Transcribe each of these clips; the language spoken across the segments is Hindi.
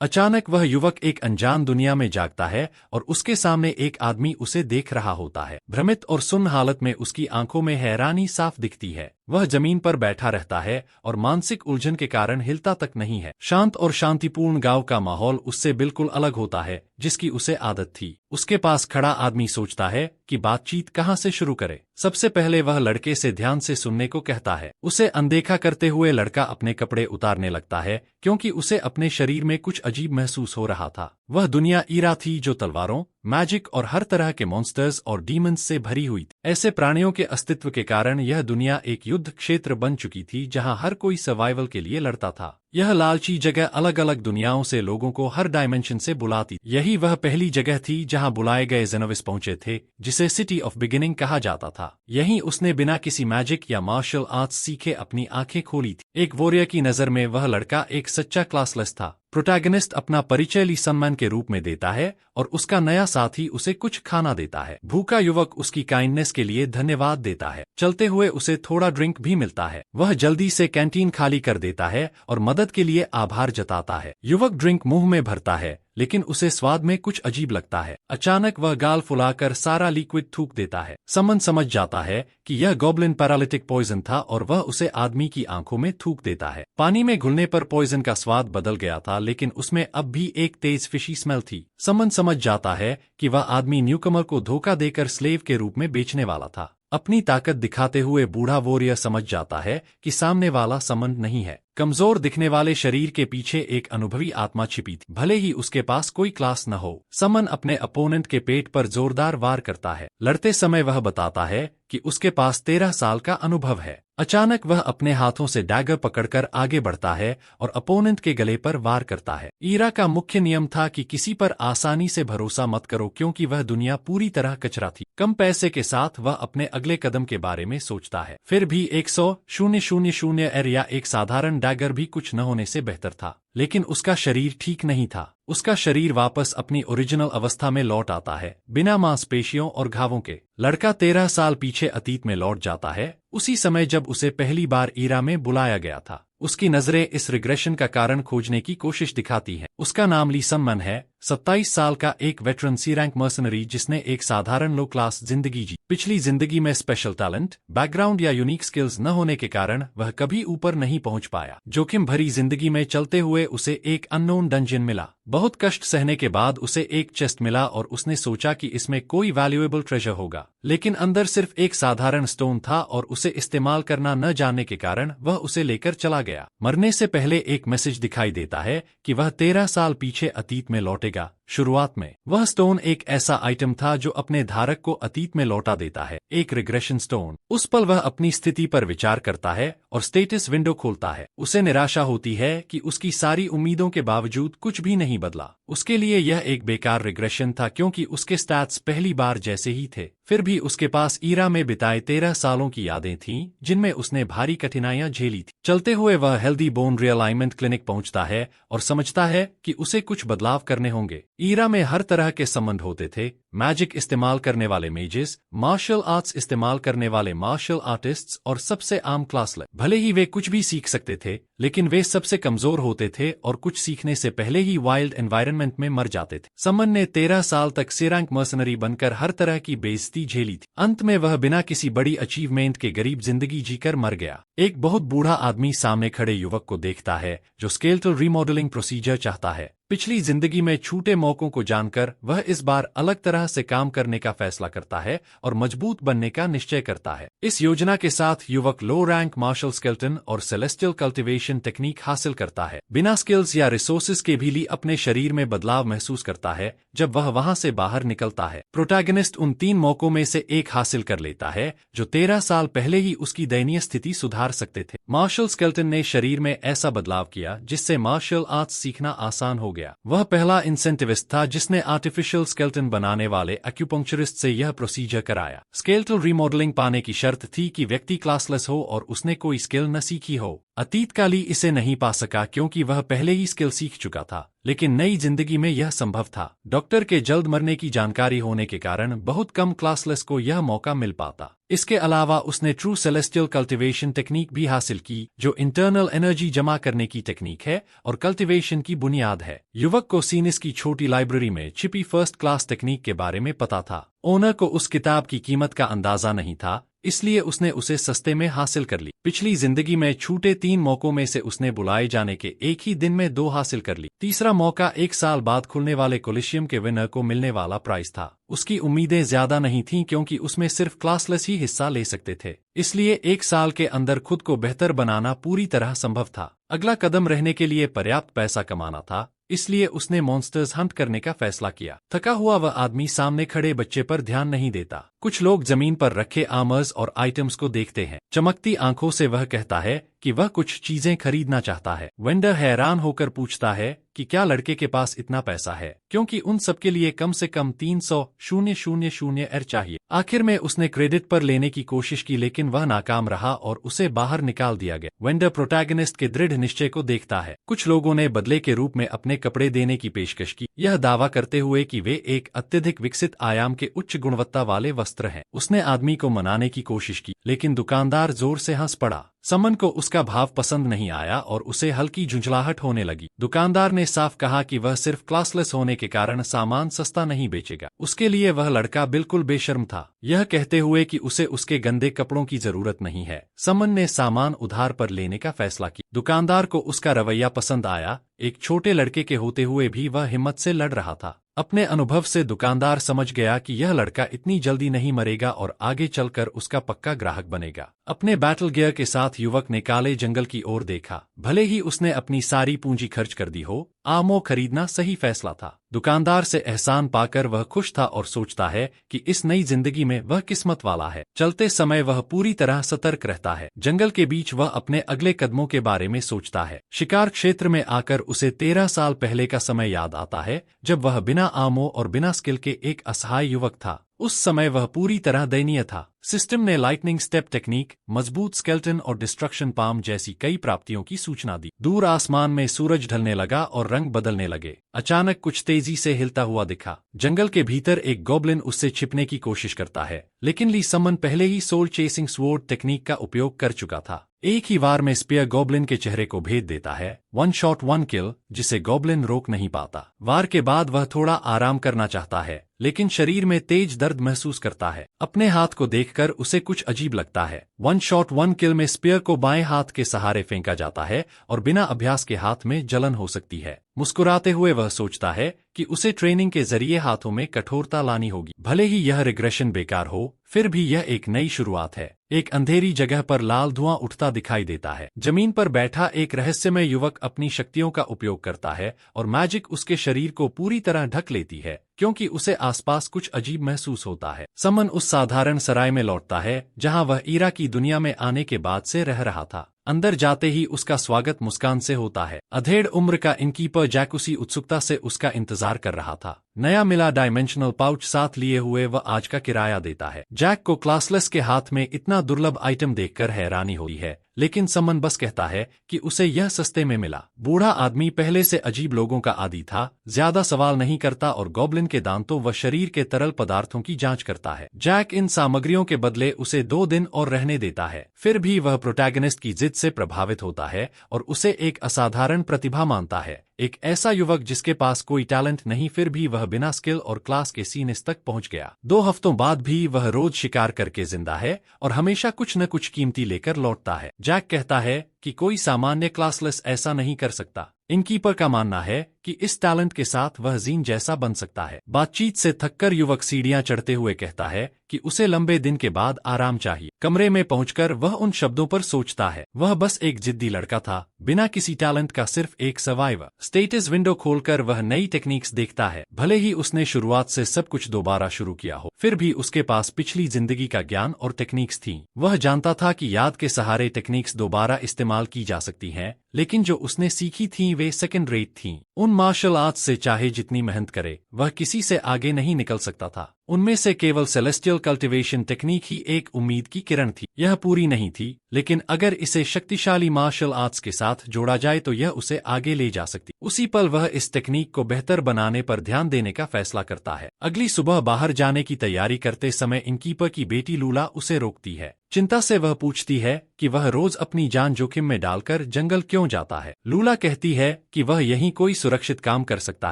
अचानक वह युवक एक अनजान दुनिया में जागता है और उसके सामने एक आदमी उसे देख रहा होता है। भ्रमित और सुन्न हालत में उसकी आंखों में हैरानी साफ दिखती है। वह जमीन पर बैठा रहता है और मानसिक उलझन के कारण हिलता तक नहीं है। शांत और शांतिपूर्ण गांव का माहौल उससे बिल्कुल अलग होता है, जिसकी उसे आदत थी। उसके पास खड़ा आदमी सोचता है कि बातचीत कहाँ से शुरू करे। सबसे पहले वह लड़के से ध्यान से सुनने को कहता है। उसे अनदेखा करते हुए लड़का अपने कपड़े उतारने लगता है, क्योंकि उसे अपने शरीर में कुछ अजीब महसूस हो रहा था। वह दुनिया ईरा थी जो तलवारों, मैजिक और हर तरह के मॉन्स्टर्स और डीमंस से भरी हुई थी। ऐसे प्राणियों के अस्तित्व के कारण यह दुनिया एक युद्ध क्षेत्र बन चुकी थी, जहां हर कोई सर्वाइवल के लिए लड़ता था। यह लालची जगह अलग अलग दुनियाओं से लोगों को हर डायमेंशन से बुलाती। यही वह पहली जगह थी जहां बुलाए गए जेनोविस पहुंचे थे, जिसे सिटी ऑफ बिगिनिंग कहा जाता था। यहीं उसने बिना किसी मैजिक या मार्शल आर्ट्स सीखे अपनी आंखें खोली थी। एक वॉरियर की नजर में वह लड़का एक सच्चा क्लासलेस था। प्रोटैगनिस्ट अपना परिचय ली सम्मान के रूप में देता है और उसका नया साथी उसे कुछ खाना देता है। भूखा युवक उसकी काइंडनेस के लिए धन्यवाद देता है। चलते हुए उसे थोड़ा ड्रिंक भी मिलता है। वह जल्दी से कैंटीन खाली कर देता है और मदद के लिए आभार जताता है। युवक ड्रिंक मुंह में भरता है, लेकिन उसे स्वाद में कुछ अजीब लगता है। अचानक वह गाल फुलाकर सारा लिक्विड थूक देता है। समन समझ जाता है कि यह गॉब्लिन पैरालिटिक पॉइजन था और वह उसे आदमी की आंखों में थूक देता है। पानी में घुलने पर पॉइजन का स्वाद बदल गया था, लेकिन उसमें अब भी एक तेज फिशी स्मेल थी। समन समझ जाता है कि वह आदमी न्यूकमर को धोखा देकर स्लेव के रूप में बेचने वाला था। अपनी ताकत दिखाते हुए बूढ़ा वॉरियर समझ जाता है कि सामने वाला समन नहीं है। कमजोर दिखने वाले शरीर के पीछे एक अनुभवी आत्मा छिपी थी, भले ही उसके पास कोई क्लास न हो। समन अपने अपोनेंट के पेट पर जोरदार वार करता है। लड़ते समय वह बताता है कि उसके पास 13 साल का अनुभव है। अचानक वह अपने हाथों से डैगर पकड़कर आगे बढ़ता है और अपोनेंट के गले पर वार करता है। ईरा का मुख्य नियम था कि किसी पर आसानी से भरोसा मत करो, क्योंकि वह दुनिया पूरी तरह कचरा थी। कम पैसे के साथ वह अपने अगले कदम के बारे में सोचता है। फिर भी 100,000 या एक साधारण डैगर भी कुछ न होने से बेहतर था। लेकिन उसका शरीर ठीक नहीं था। उसका शरीर वापस अपनी ओरिजिनल अवस्था में लौट आता है, बिना मांसपेशियों और घावों के। लड़का 13 साल पीछे अतीत में लौट जाता है, उसी समय जब उसे पहली बार ईरा में बुलाया गया था। उसकी नजरें इस रिग्रेशन का कारण खोजने की कोशिश दिखाती हैं। उसका नाम ली सम्मन है, 27 साल का एक वेटरन सी रैंक मर्सनरी जिसने एक साधारण लो क्लास जिंदगी जी। पिछली जिंदगी में स्पेशल टैलेंट, बैकग्राउंड या यूनिक स्किल्स न होने के कारण वह कभी ऊपर नहीं पहुंच पाया। जोखिम भरी जिंदगी में चलते हुए उसे एक अननोन डंजन मिला। बहुत कष्ट सहने के बाद उसे एक चेस्ट मिला और उसने सोचा कि इसमें कोई वैल्यूएबल ट्रेजर होगा, लेकिन अंदर सिर्फ एक साधारण स्टोन था और उसे इस्तेमाल करना न जानने के कारण वह उसे लेकर चला गया। मरने से पहले एक मैसेज दिखाई देता है कि वह 13 साल पीछे अतीत में लौटेगा। शुरुआत में वह स्टोन एक ऐसा आइटम था जो अपने धारक को अतीत में लौटा देता है, एक रिग्रेशन स्टोन। उस पल वह अपनी स्थिति पर विचार करता है और स्टेटस विंडो खोलता है। उसे निराशा होती है कि उसकी सारी उम्मीदों के बावजूद कुछ भी नहीं बदला। उसके लिए यह एक बेकार रिग्रेशन था, क्योंकि उसके स्टैट्स पहली बार जैसे ही थे। फिर भी उसके पास ईरा में बिताए 13 सालों की यादें थीं, जिनमें उसने भारी कठिनाइयां झेली थी। चलते हुए वह हेल्दी बोन रिअलाइनमेंट क्लिनिक पहुंचता है और समझता है कि उसे कुछ बदलाव करने होंगे। ईरा में हर तरह के संबंध होते थे, मैजिक इस्तेमाल करने वाले मेजेस, मार्शल आर्ट्स इस्तेमाल करने वाले मार्शल आर्टिस्ट्स और सबसे आम क्लासले। भले ही वे कुछ भी सीख सकते थे, लेकिन वे सबसे कमजोर होते थे और कुछ सीखने से पहले ही वाइल्ड एनवायरनमेंट में मर जाते थे। समन ने 13 साल तक सेरैंक मर्सनरी बनकर हर तरह की बेइज्जती झेली थी। अंत में वह बिना किसी बड़ी अचीवमेंट के गरीब जिंदगी जीकर मर गया। एक बहुत बूढ़ा आदमी सामने खड़े युवक को देखता है, जो स्केलेटल रीमॉडलिंग प्रोसीजर चाहता है। पिछली जिंदगी में छूटे मौकों को जानकर वह इस बार अलग तरह से काम करने का फैसला करता है और मजबूत बनने का निश्चय करता है। इस योजना के साथ युवक लो रैंक मार्शल स्केलेटन और सेलेस्टियल कल्टीवेशन टेक्निक हासिल करता है। बिना स्किल्स या रिसोर्सेज के भी अपने शरीर में बदलाव महसूस करता है जब वह वहां से बाहर निकलता है। प्रोटैगनिस्ट उन 3 मौकों में से एक हासिल कर लेता है जो 13 साल पहले ही उसकी दयनीय स्थिति सुधार सकते थे। मार्शल स्केलेटन ने शरीर में ऐसा बदलाव किया जिससे मार्शल आर्ट्स सीखना आसान हो गया। वह पहला इंसेंटिविस्ट था जिसने आर्टिफिशियल स्केलेटन बनाने वाले एक्यूपंक्चरिस्ट से यह प्रोसीजर कराया। स्केलेटल रीमॉडलिंग पाने की शर्त थी कि व्यक्ति क्लासलेस हो और उसने कोई स्किल न सीखी हो। अतीतकाली इसे नहीं पा सका क्योंकि वह पहले ही स्किल सीख चुका था, लेकिन नई जिंदगी में यह संभव था। डॉक्टर के जल्द मरने की जानकारी होने के कारण बहुत कम क्लासलेस को यह मौका मिल पाता। इसके अलावा उसने ट्रू सेलेस्टियल कल्टीवेशन टेक्निक भी हासिल की, जो इंटरनल एनर्जी जमा करने की टेक्निक है और कल्टीवेशन की बुनियाद है। युवक को सीनिस की छोटी लाइब्रेरी में छिपी फर्स्ट क्लास टेक्निक के बारे में पता था। ओनर को उस किताब की कीमत का अंदाजा नहीं था, इसलिए उसने उसे सस्ते में हासिल कर ली। पिछली जिंदगी में छूटे 3 मौकों में से उसने बुलाए जाने के एक ही दिन में 2 हासिल कर ली। तीसरा मौका 1 साल बाद खुलने वाले कोलिशियम के विनर को मिलने वाला प्राइज था। उसकी उम्मीदें ज्यादा नहीं थीं क्योंकि उसमें सिर्फ क्लासलेस ही हिस्सा ले सकते थे, इसलिए 1 साल के अंदर खुद को बेहतर बनाना पूरी तरह संभव था। अगला कदम रहने के लिए पर्याप्त पैसा कमाना था, इसलिए उसने मॉन्स्टर्स हंट करने का फैसला किया। थका हुआ वह आदमी सामने खड़े बच्चे पर ध्यान नहीं देता। कुछ लोग जमीन पर रखे आर्मर्स और आइटम्स को देखते हैं। चमकती आंखों से वह कहता है कि वह कुछ चीजें खरीदना चाहता है। वेंडर हैरान होकर पूछता है कि क्या लड़के के पास इतना पैसा है, क्योंकि उन सबके लिए कम से कम 300,000 एर चाहिए। आखिर में उसने क्रेडिट पर लेने की कोशिश की, लेकिन वह नाकाम रहा और उसे बाहर निकाल दिया गया। वेंडर प्रोटैगनिस्ट के दृढ़ निश्चय को देखता है। कुछ लोगों ने बदले के रूप में अपने कपड़े देने की पेशकश की, यह दावा करते हुए कि वे एक अत्यधिक विकसित आयाम के उच्च गुणवत्ता वाले वस्त्र हैं। उसने आदमी को मनाने की कोशिश की, लेकिन दुकानदार जोर से हंस पड़ा। समन को उसका भाव पसंद नहीं आया और उसे हल्की झुंझलाहट होने लगी। दुकानदार ने साफ कहा कि वह सिर्फ क्लासलेस होने के कारण सामान सस्ता नहीं बेचेगा। उसके लिए वह लड़का बिल्कुल बेशर्म था, यह कहते हुए कि उसे उसके गंदे कपड़ों की जरूरत नहीं है। समन ने सामान उधार पर लेने का फैसला किया। दुकानदार को उसका रवैया पसंद आया। एक छोटे लड़के के होते हुए भी वह हिम्मत से लड़ रहा था। अपने अनुभव से दुकानदार समझ गया कि यह लड़का इतनी जल्दी नहीं मरेगा और आगे चलकर उसका पक्का ग्राहक बनेगा। अपने बैटल गियर के साथ युवक ने काले जंगल की ओर देखा। भले ही उसने अपनी सारी पूंजी खर्च कर दी हो, आमो खरीदना सही फैसला था। दुकानदार से एहसान पाकर वह खुश था और सोचता है कि इस नई जिंदगी में वह किस्मत वाला है। चलते समय वह पूरी तरह सतर्क रहता है। जंगल के बीच वह अपने अगले कदमों के बारे में सोचता है। शिकार क्षेत्र में आकर उसे 13 साल पहले का समय याद आता है, जब वह बिना आमो और बिना स्किल के एक असहाय युवक था। उस समय वह पूरी तरह दयनीय था। सिस्टम ने लाइटनिंग स्टेप टेक्निक, मजबूत स्केल्टन और डिस्ट्रक्शन पाम जैसी कई प्राप्तियों की सूचना दी। दूर आसमान में सूरज ढलने लगा और रंग बदलने लगे। अचानक कुछ तेजी से हिलता हुआ दिखा। जंगल के भीतर एक गॉब्लिन उससे छिपने की कोशिश करता है, लेकिन ली समन पहले ही सोल चेसिंग स्वॉर्ड टेक्निक का उपयोग कर चुका था। एक ही वार में स्पीयर गॉब्लिन के चेहरे को भेद देता है। 1 शॉट 1 किल, जिसे गॉब्लिन रोक नहीं पाता। वार के बाद वह थोड़ा आराम करना चाहता है, लेकिन शरीर में तेज दर्द महसूस करता है। अपने हाथ को देखकर उसे कुछ अजीब लगता है। 1 शॉट 1 किल में स्पीयर को बाएं हाथ के सहारे फेंका जाता है और बिना अभ्यास के हाथ में जलन हो सकती है। मुस्कुराते हुए वह सोचता है कि उसे ट्रेनिंग के जरिए हाथों में कठोरता लानी होगी। भले ही यह रिग्रेशन बेकार हो, फिर भी यह एक नई शुरुआत है। एक अंधेरी जगह पर लाल धुआं उठता दिखाई देता है। जमीन पर बैठा एक रहस्यमय युवक अपनी शक्तियों का उपयोग करता है और मैजिक उसके शरीर को पूरी तरह ढक लेती है, क्योंकि उसे आसपास कुछ अजीब महसूस होता है। समन उस साधारण सराय में लौटता है जहां वह ईरा की दुनिया में आने के बाद से रह रहा था। अंदर जाते ही उसका स्वागत मुस्कान से होता है। अधेड़ उम्र का इनकीपर जैक उसी उत्सुकता से उसका इंतजार कर रहा था। नया मिला डायमेंशनल पाउच साथ लिए हुए वह आज का किराया देता है। जैक को क्लासलेस के हाथ में इतना दुर्लभ आइटम देखकर हैरानी हुई है, लेकिन समन बस कहता है कि उसे यह सस्ते में मिला। बूढ़ा आदमी पहले से अजीब लोगों का आदी था, ज्यादा सवाल नहीं करता और गॉब्लिन के दांतों व शरीर के तरल पदार्थों की जांच करता है। जैक इन सामग्रियों के बदले उसे 2 दिन और रहने देता है। फिर भी वह प्रोटैगनिस्ट की जिद से प्रभावित होता है और उसे एक असाधारण प्रतिभा मानता है। एक ऐसा युवक जिसके पास कोई टैलेंट नहीं, फिर भी वह बिना स्किल और क्लास के सीनिस तक पहुंच गया। 2 हफ्तों बाद भी वह रोज शिकार करके जिंदा है और हमेशा कुछ न कुछ कीमती लेकर लौटता है। जैक कहता है कि कोई सामान्य क्लासलेस ऐसा नहीं कर सकता। इनकीपर का मानना है कि इस टैलेंट के साथ वह जीन जैसा बन सकता है। बातचीत से थककर युवक सीढ़ियां चढ़ते हुए कहता है कि उसे लंबे दिन के बाद आराम चाहिए। कमरे में पहुंचकर वह उन शब्दों पर सोचता है। वह बस एक जिद्दी लड़का था, बिना किसी टैलेंट का, सिर्फ एक सर्वाइवर। स्टेटस विंडो खोलकर वह नई टेक्निक्स देखता है। भले ही उसने शुरुआत से सब कुछ दोबारा शुरू किया हो, फिर भी उसके पास पिछली जिंदगी का ज्ञान और टेक्निक्स थी। वह जानता था कि याद के सहारे टेक्निक्स दोबारा इस्तेमाल की जा सकती हैं, लेकिन जो उसने सीखी थी वे सेकंड रेट थीं। उन मार्शल आर्ट्स से चाहे जितनी मेहनत करे, वह किसी से आगे नहीं निकल सकता था। उनमें से केवल सेलेस्टियल कल्टीवेशन टेक्निक ही एक उम्मीद की किरण थी। यह पूरी नहीं थी, लेकिन अगर इसे शक्तिशाली मार्शल आर्ट्स के साथ जोड़ा जाए तो यह उसे आगे ले जा सकती। उसी पल वह इस टेक्निक को बेहतर बनाने पर ध्यान देने का फैसला करता है। अगली सुबह बाहर जाने की तैयारी करते समय इनकीपर की बेटी लूला उसे रोकती है। चिंता से वह पूछती है कि वह रोज अपनी जान जोखिम में डालकर जंगल क्यों जाता है। लूला कहती है कि वह यहीं कोई सुरक्षित काम कर सकता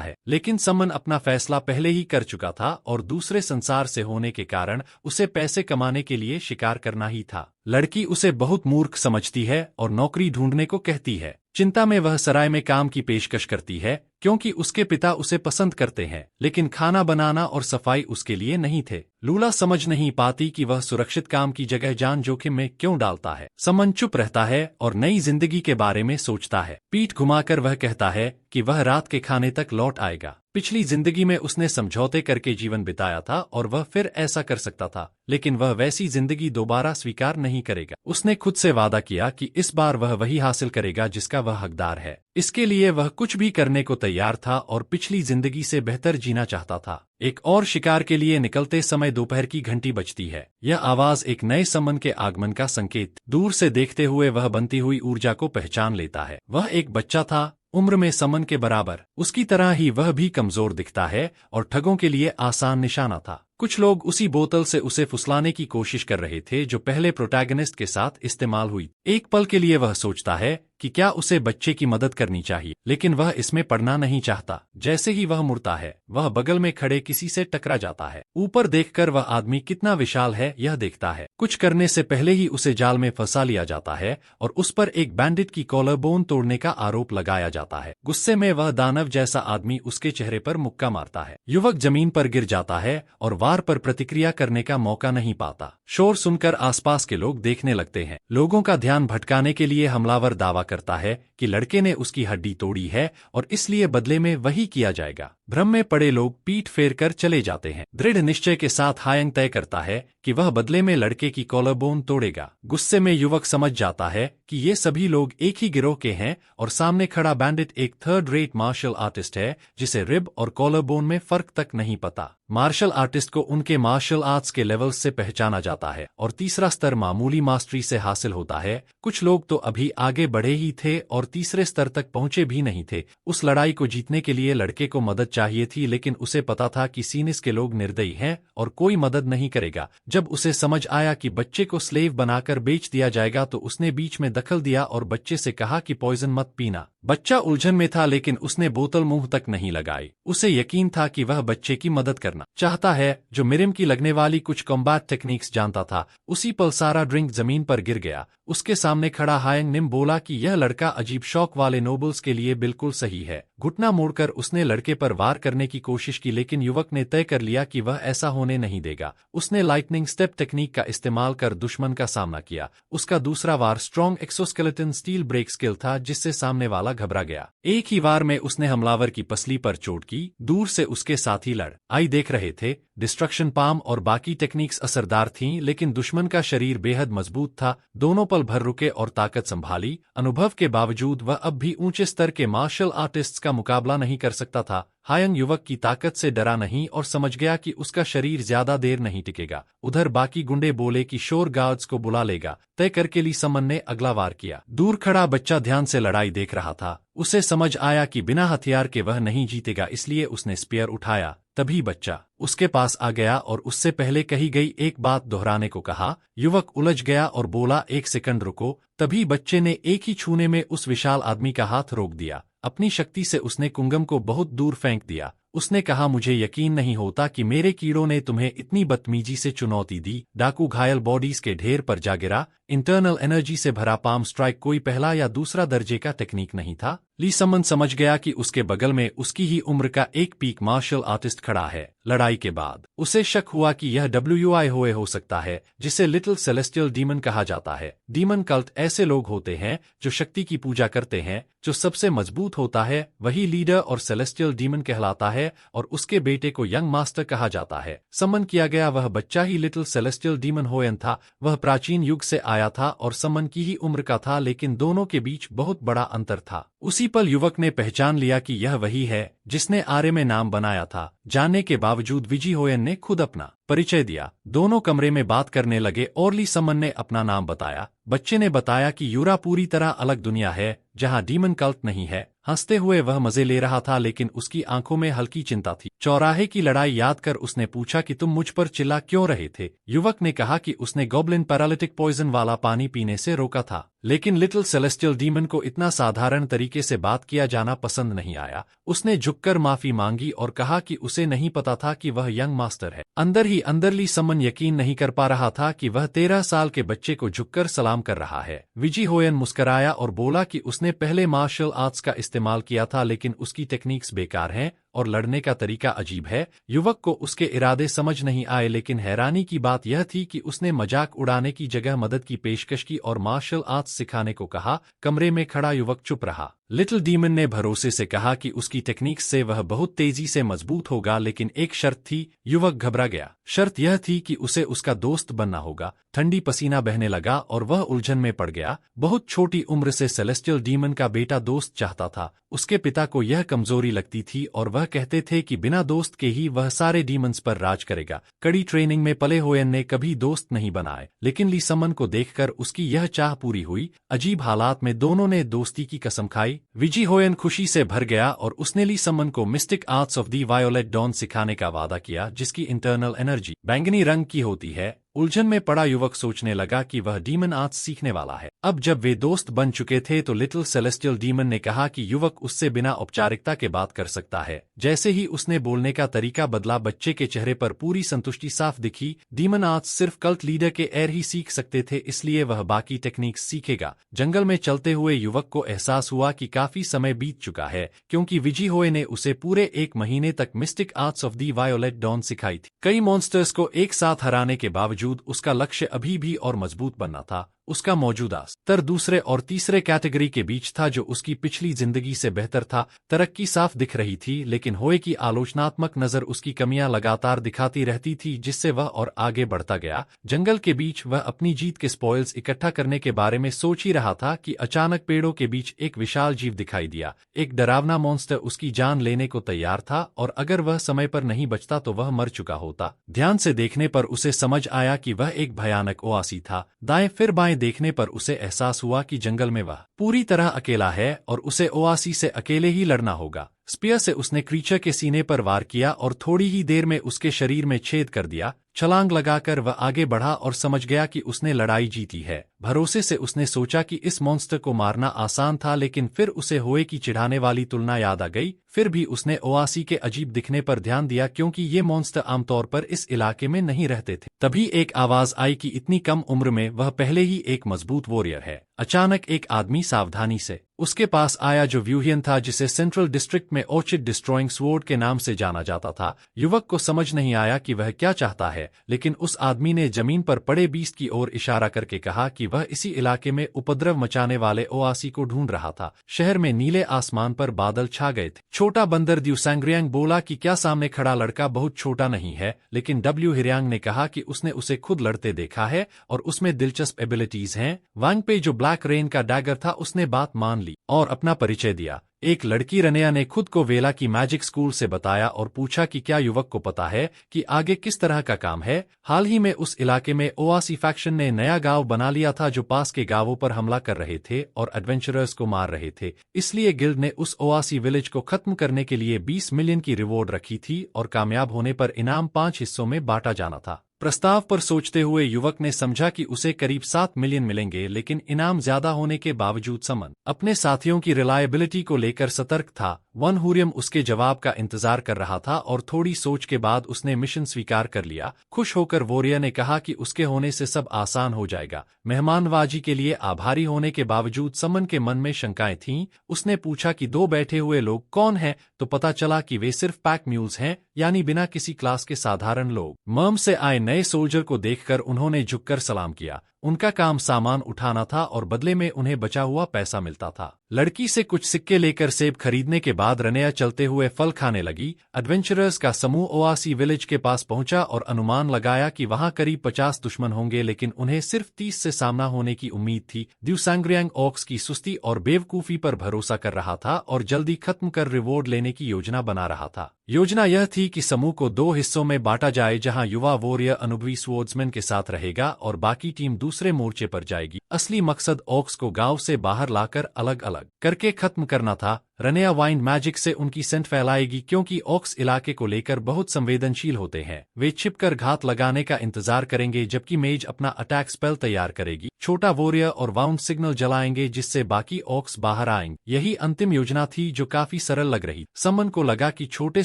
है, लेकिन समन अपना फैसला पहले ही कर चुका था और दूसरे संसार से होने के कारण उसे पैसे कमाने के लिए शिकार करना ही था। लड़की उसे बहुत मूर्ख समझती है और नौकरी ढूंढने को कहती है। चिंता में वह सराय में काम की पेशकश करती है क्योंकि उसके पिता उसे पसंद करते हैं, लेकिन खाना बनाना और सफाई उसके लिए नहीं थे। लूला समझ नहीं पाती कि वह सुरक्षित काम की जगह जान जोखिम में क्यों डालता है। समन चुप रहता है और नई जिंदगी के बारे में सोचता है। पीठ घुमाकर वह कहता है कि वह रात के खाने तक लौट आएगा। पिछली जिंदगी में उसने समझौते करके जीवन बिताया था और वह फिर ऐसा कर सकता था, लेकिन वह वैसी जिंदगी दोबारा स्वीकार नहीं करेगा। उसने खुद से वादा किया कि इस बार वह वही हासिल करेगा जिसका वह हकदार है। इसके लिए वह कुछ भी करने को तैयार था और पिछली जिंदगी से बेहतर जीना चाहता था। एक और शिकार के लिए निकलते समय दोपहर की घंटी बजती है। यह आवाज एक नए समन के आगमन का संकेत। दूर से देखते हुए वह बनती हुई ऊर्जा को पहचान लेता है। वह एक बच्चा था, उम्र में समन के बराबर। उसकी तरह ही वह भी कमजोर दिखता है और ठगों के लिए आसान निशाना था। कुछ लोग उसी बोतल से उसे फुसलाने की कोशिश कर रहे थे जो पहले प्रोटैगनिस्ट के साथ इस्तेमाल हुई। एक पल के लिए वह सोचता है कि क्या उसे बच्चे की मदद करनी चाहिए, लेकिन वह इसमें पड़ना नहीं चाहता। जैसे ही वह मुड़ता है, वह बगल में खड़े किसी से टकरा जाता है। ऊपर देखकर वह आदमी कितना विशाल है यह देखता है। कुछ करने से पहले ही उसे जाल में फंसा लिया जाता है और उस पर एक बैंडिट की कॉलर बोन तोड़ने का आरोप लगाया जाता है। गुस्से में वह दानव जैसा आदमी उसके चेहरे पर मुक्का मारता है। युवक जमीन पर गिर जाता है और वार पर प्रतिक्रिया करने का मौका नहीं पाता। शोर सुनकर आसपास के लोग देखने लगते हैं। लोगों का ध्यान भटकाने के लिए हमलावर दावा करता है कि लड़के ने उसकी हड्डी तोड़ी है और इसलिए बदले में वही किया जाएगा। भ्रम में पड़े लोग पीठ फेर कर चले जाते हैं। दृढ़ निश्चय के साथ हायंग तय करता है कि वह बदले में लड़के की कॉलर बोन तोड़ेगा। गुस्से में युवक समझ जाता है कि ये सभी लोग एक ही गिरोह के हैं और सामने खड़ा बैंडिट एक थर्ड रेट मार्शल आर्टिस्ट है जिसे रिब और कॉलर बोन में फर्क तक नहीं पता। मार्शल आर्टिस्ट को उनके मार्शल आर्ट्स के लेवल से पहचाना जाता है और तीसरा स्तर मामूली मास्टरी से हासिल होता है। कुछ लोग तो अभी आगे बढ़े ही थे और तीसरे स्तर तक पहुंचे भी नहीं थे। उस लड़ाई को जीतने के लिए लड़के को मदद चाहिए थी, लेकिन उसे पता था कि सीनिस के लोग निर्दयी हैं और कोई मदद नहीं करेगा। जब उसे समझ आया कि बच्चे को स्लेव बनाकर बेच दिया जाएगा तो उसने बीच में दखल दिया और बच्चे से कहा कि पॉइजन मत पीना। बच्चा उलझन में था, लेकिन उसने बोतल मुंह तक नहीं लगाई। उसे यकीन था कि वह बच्चे की मदद करना चाहता है, जो मिरिम की लगने वाली कुछ कॉम्बैट टेक्निक्स जानता था। उसी पल सारा ड्रिंक जमीन पर गिर गया। उसके सामने खड़ा हायंग निम बोला कि यह लड़का अजीब शौक वाले नोबल्स के लिए बिल्कुल सही है। घुटना मोड़कर उसने लड़के पर वार करने की कोशिश की, लेकिन युवक ने तय कर लिया कि वह ऐसा होने नहीं देगा। उसने लाइटनिंग स्टेप टेक्निक का इस्तेमाल कर दुश्मन का सामना किया। उसका दूसरा वार strong exoskeleton steel break skill था, जिससे सामने वाला घबरा गया। एक ही वार में उसने हमलावर की पसली पर चोट की। दूर से उसके साथी लड़ आई देख रहे थे। डिस्ट्रक्शन पाम और बाकी टेक्निक्स असरदार थीं, लेकिन दुश्मन का शरीर बेहद मजबूत था। दोनों पल भर रुके और ताकत संभाली। अनुभव के बावजूद वह अब भी ऊंचे स्तर के मार्शल आर्टिस्ट्स का मुकाबला नहीं कर सकता था। हायंग युवक की ताकत से डरा नहीं और समझ गया कि उसका शरीर ज्यादा देर नहीं टिकेगा। उधर बाकी गुंडे बोले कि शोर गार्ड्स को बुला लेगा। तय करके ली समन ने अगला वार किया। दूर खड़ा बच्चा ध्यान से लड़ाई देख रहा था। उसे समझ आया कि बिना हथियार के वह नहीं जीतेगा, इसलिए उसने स्पीयर उठाया। तभी बच्चा उसके पास आ गया और उससे पहले कही गई एक बात दोहराने को कहा। युवक उलझ गया और बोला, एक सेकंड रुको। तभी बच्चे ने एक ही छूने में उस विशाल आदमी का हाथ रोक दिया। अपनी शक्ति से उसने कुंगम को बहुत दूर फेंक दिया। उसने कहा, मुझे यकीन नहीं होता कि मेरे कीड़ों ने तुम्हें इतनी बदतमीजी से चुनौती दी। डाकू घायल बॉडीज के ढेर पर जा गिरा। इंटरनल एनर्जी से भरा पाम स्ट्राइक कोई पहला या दूसरा दर्जे का टेक्निक नहीं था। ली समन समझ गया कि उसके बगल में उसकी ही उम्र का एक पीक मार्शल आर्टिस्ट खड़ा है। लड़ाई के बाद उसे शक हुआ कि यह WI हो सकता है, जिसे लिटिल सेलेस्टियल डीमन कहा जाता है। डीमन कल्ट ऐसे लोग होते हैं जो शक्ति की पूजा करते हैं। जो सबसे मजबूत होता है वही लीडर और सेलेस्टियल डीमन कहलाता है। है और उसके बेटे को यंग मास्टर कहा जाता है। समन किया गया वह बच्चा ही लिटिल सेलेस्टियल डीमन होयन था। वह प्राचीन युग से आया था और समन की ही उम्र का था, लेकिन दोनों के बीच बहुत बड़ा अंतर था। उसी पल युवक ने पहचान लिया कि यह वही है जिसने आर्य में नाम बनाया था। जानने के बावजूद विजी होयन ने खुद अपना परिचय दिया। दोनों कमरे में बात करने लगे। ओरली समन ने अपना नाम बताया। बच्चे ने बताया कि यूरा पूरी तरह अलग दुनिया है जहां डीमन कल्ट नहीं है। हंसते हुए वह मजे ले रहा था, लेकिन उसकी आंखों में हल्की चिंता थी। चौराहे की लड़ाई याद कर उसने पूछा कि तुम मुझ पर चिल्ला क्यों रहे थे। युवक ने कहा कि उसने गॉब्लिन पैरालिटिक पॉइजन वाला पानी पीने से रोका था, लेकिन लिटिल सेलेस्टियल डीमन को इतना साधारण तरीके से बात किया जाना पसंद नहीं आया। उसने झुककर माफी मांगी और कहा कि उसे नहीं पता था कि वह यंग मास्टर है। अंदर ही अंदरली समन यकीन नहीं कर पा रहा था कि वह 13 साल के बच्चे को झुककर सलाम कर रहा है। विजी होयन मुस्कराया और बोला कि उसने पहले मार्शल आर्ट्स का इस्तेमाल किया था, लेकिन उसकी टेक्निक्स बेकार हैं और लड़ने का तरीका अजीब है। युवक को उसके इरादे समझ नहीं आए, लेकिन हैरानी की बात यह थी कि उसने मजाक उड़ाने की जगह मदद की पेशकश की और मार्शल आर्ट्स सिखाने को कहा। कमरे में खड़ा युवक चुप रहा। लिटिल डीमन ने भरोसे से कहा कि उसकी टेक्निक्स से वह बहुत तेजी से मजबूत होगा, लेकिन एक शर्त थी। युवक घबरा गया। शर्त यह थी कि उसे उसका दोस्त बनना होगा। ठंडी पसीना बहने लगा और वह उलझन में पड़ गया। बहुत छोटी उम्र से सेलेस्टियल डीमन का बेटा दोस्त चाहता था। उसके पिता को यह कमजोरी लगती थी और वह कहते थे कि बिना दोस्त के ही वह सारे डीमंस पर राज करेगा। कड़ी ट्रेनिंग में पले होयन ने कभी दोस्त नहीं बनाए, लेकिन ली समन को देखकर उसकी यह चाह पूरी हुई। अजीब हालात में दोनों ने दोस्ती की कसम खाई। विजी होयन खुशी से भर गया और उसने ली समन को mystic arts of the violet dawn सिखाने का वादा किया, जिसकी इंटरनल एनर्जी बैंगनी रंग की होती है। उलझन में पड़ा युवक सोचने लगा कि वह डीमन आर्ट्स सीखने वाला है। अब जब वे दोस्त बन चुके थे तो लिटिल सेलेस्टियल डीमन ने कहा कि युवक उससे बिना औपचारिकता के बात कर सकता है। जैसे ही उसने बोलने का तरीका बदला, बच्चे के चेहरे पर पूरी संतुष्टि साफ दिखी। डीमन आर्ट्स सिर्फ कल्ट लीडर के एयर ही सीख सकते थे, इसलिए वह बाकी टेक्निक्स सीखेगा। जंगल में चलते हुए युवक को एहसास हुआ कि काफी समय बीत चुका है, क्योंकि विजी होए ने उसे पूरे 1 महीने तक mystic arts of the violet dawn सिखाई थी। कई मॉन्स्टर्स को एक साथ हराने के बावजूद उसका लक्ष्य अभी भी और मजबूत बनना था। उसका मौजूदा स्तर दूसरे और तीसरे कैटेगरी के बीच था, जो उसकी पिछली जिंदगी से बेहतर था। तरक्की साफ दिख रही थी, लेकिन होए की आलोचनात्मक नजर उसकी कमियां लगातार दिखाती रहती थी, जिससे वह और आगे बढ़ता गया। जंगल के बीच वह अपनी जीत के स्पॉइल्स इकट्ठा करने के बारे में सोच ही रहा था कि अचानक पेड़ों के बीच एक विशाल जीव दिखाई दिया। एक डरावना मॉन्स्टर उसकी जान लेने को तैयार था और अगर वह समय पर नहीं बचता तो वह मर चुका होता। ध्यान से देखने पर उसे समझ आया कि वह एक भयानक ओआसी था। दाएं फिर बाएं देखने पर उसे एहसास हुआ कि जंगल में वह पूरी तरह अकेला है और उसे ओआसी से अकेले ही लड़ना होगा। स्पीयर से उसने क्रीचर के सीने पर वार किया और थोड़ी ही देर में उसके शरीर में छेद कर दिया। छलांग लगाकर वह आगे बढ़ा और समझ गया कि उसने लड़ाई जीती है। भरोसे से उसने सोचा कि इस मॉन्स्टर को मारना आसान था, लेकिन फिर उसे होए की चिढ़ाने वाली तुलना याद आ गई। फिर भी उसने ओआसी के अजीब दिखने पर ध्यान दिया, क्योंकि ये मॉन्स्टर आमतौर पर इस इलाके में नहीं रहते थे। तभी एक आवाज आई कि इतनी कम उम्र में वह पहले ही एक मजबूत वॉरियर है। अचानक एक आदमी सावधानी से उसके पास आया, जो व्यूहियन था, जिसे सेंट्रल डिस्ट्रिक्ट में ऑर्चिड डिस्ट्रॉइंग स्वॉर्ड के नाम से जाना जाता था। युवक को समझ नहीं आया कि वह क्या चाहता है, लेकिन उस आदमी ने जमीन पर पड़े बीस्ट की ओर इशारा करके कहा कि वह इसी इलाके में उपद्रव मचाने वाले ओआसी को ढूंढ रहा था। शहर में नीले आसमान पर बादल छा गए थे। छोटा बंदर द्यूसैंग्रियांग बोला कि क्या सामने खड़ा लड़का बहुत छोटा नहीं है, लेकिन डब्ल्यू हिरियांग ने कहा कि उसने उसे खुद लड़ते देखा है और उसमें दिलचस्प एबिलिटीज हैं। वांग पे जो ब्लैक रेन का डैगर था, उसने बात मान ली और अपना परिचय दिया। एक लड़की रनेया ने खुद को वेला की मैजिक स्कूल से बताया और पूछा कि क्या युवक को पता है कि आगे किस तरह का काम है। हाल ही में उस इलाके में ओआसी फैक्शन ने नया गांव बना लिया था, जो पास के गांवों पर हमला कर रहे थे और एडवेंचरर्स को मार रहे थे। इसलिए गिल्ड ने उस ओआसी विलेज को खत्म करने के लिए 20 मिलियन की रिवॉर्ड रखी थी और कामयाब होने पर इनाम 5 हिस्सों में बांटा जाना था। प्रस्ताव पर सोचते हुए युवक ने समझा कि उसे करीब 7 मिलियन मिलेंगे, लेकिन इनाम ज्यादा होने के बावजूद समन अपने साथियों की रिलायबिलिटी को लेकर सतर्क था। वन हुरियम उसके जवाब का इंतजार कर रहा था और थोड़ी सोच के बाद उसने मिशन स्वीकार कर लिया। खुश होकर वॉरियर ने कहा कि उसके होने से सब आसान हो जाएगा। मेहमानवाजी के लिए आभारी होने के बावजूद समन के मन में शंकाएं थीं। उसने पूछा कि 2 बैठे हुए लोग कौन हैं, तो पता चला कि वे सिर्फ पैक म्यूल्स हैं, यानी बिना किसी क्लास के साधारण लोग। मर्म से आए नए सोल्जर को देखकर उन्होंने झुककर सलाम किया। उनका काम सामान उठाना था और बदले में उन्हें बचा हुआ पैसा मिलता था। लड़की से कुछ सिक्के लेकर सेब खरीदने के बाद रनेया चलते हुए फल खाने लगी। एडवेंचरर्स का समूह ओआसी विलेज के पास पहुंचा और अनुमान लगाया कि वहां करीब 50 दुश्मन होंगे, लेकिन उन्हें सिर्फ 30 से सामना होने की उम्मीद थी। ड्यूसैंग्रियांग ऑक्स की सुस्ती और बेवकूफी पर भरोसा कर रहा था और जल्दी खत्म कर रिवॉर्ड लेने की योजना बना रहा था। योजना यह थी कि समूह को 2 हिस्सों में बांटा जाए, जहां युवा वॉरियर अनुभवी स्वॉर्ड्समैन के साथ रहेगा और बाकी टीम दूसरे मोर्चे पर जाएगी। असली मकसद ऑक्स को गांव से बाहर लाकर अलग अलग करके खत्म करना था। रनेया वाइंड मैजिक से उनकी सेंट फैलाएगी, क्योंकि ऑक्स इलाके को लेकर बहुत संवेदनशील होते हैं। वे छिपकर घात लगाने का इंतजार करेंगे, जबकि मेज अपना अटैक स्पेल तैयार करेगी। छोटा वॉरियर और वाउंड सिग्नल जलाएंगे, जिससे बाकी ऑक्स बाहर आएंगे। यही अंतिम योजना थी, जो काफी सरल लग रही। समन को लगा कि छोटे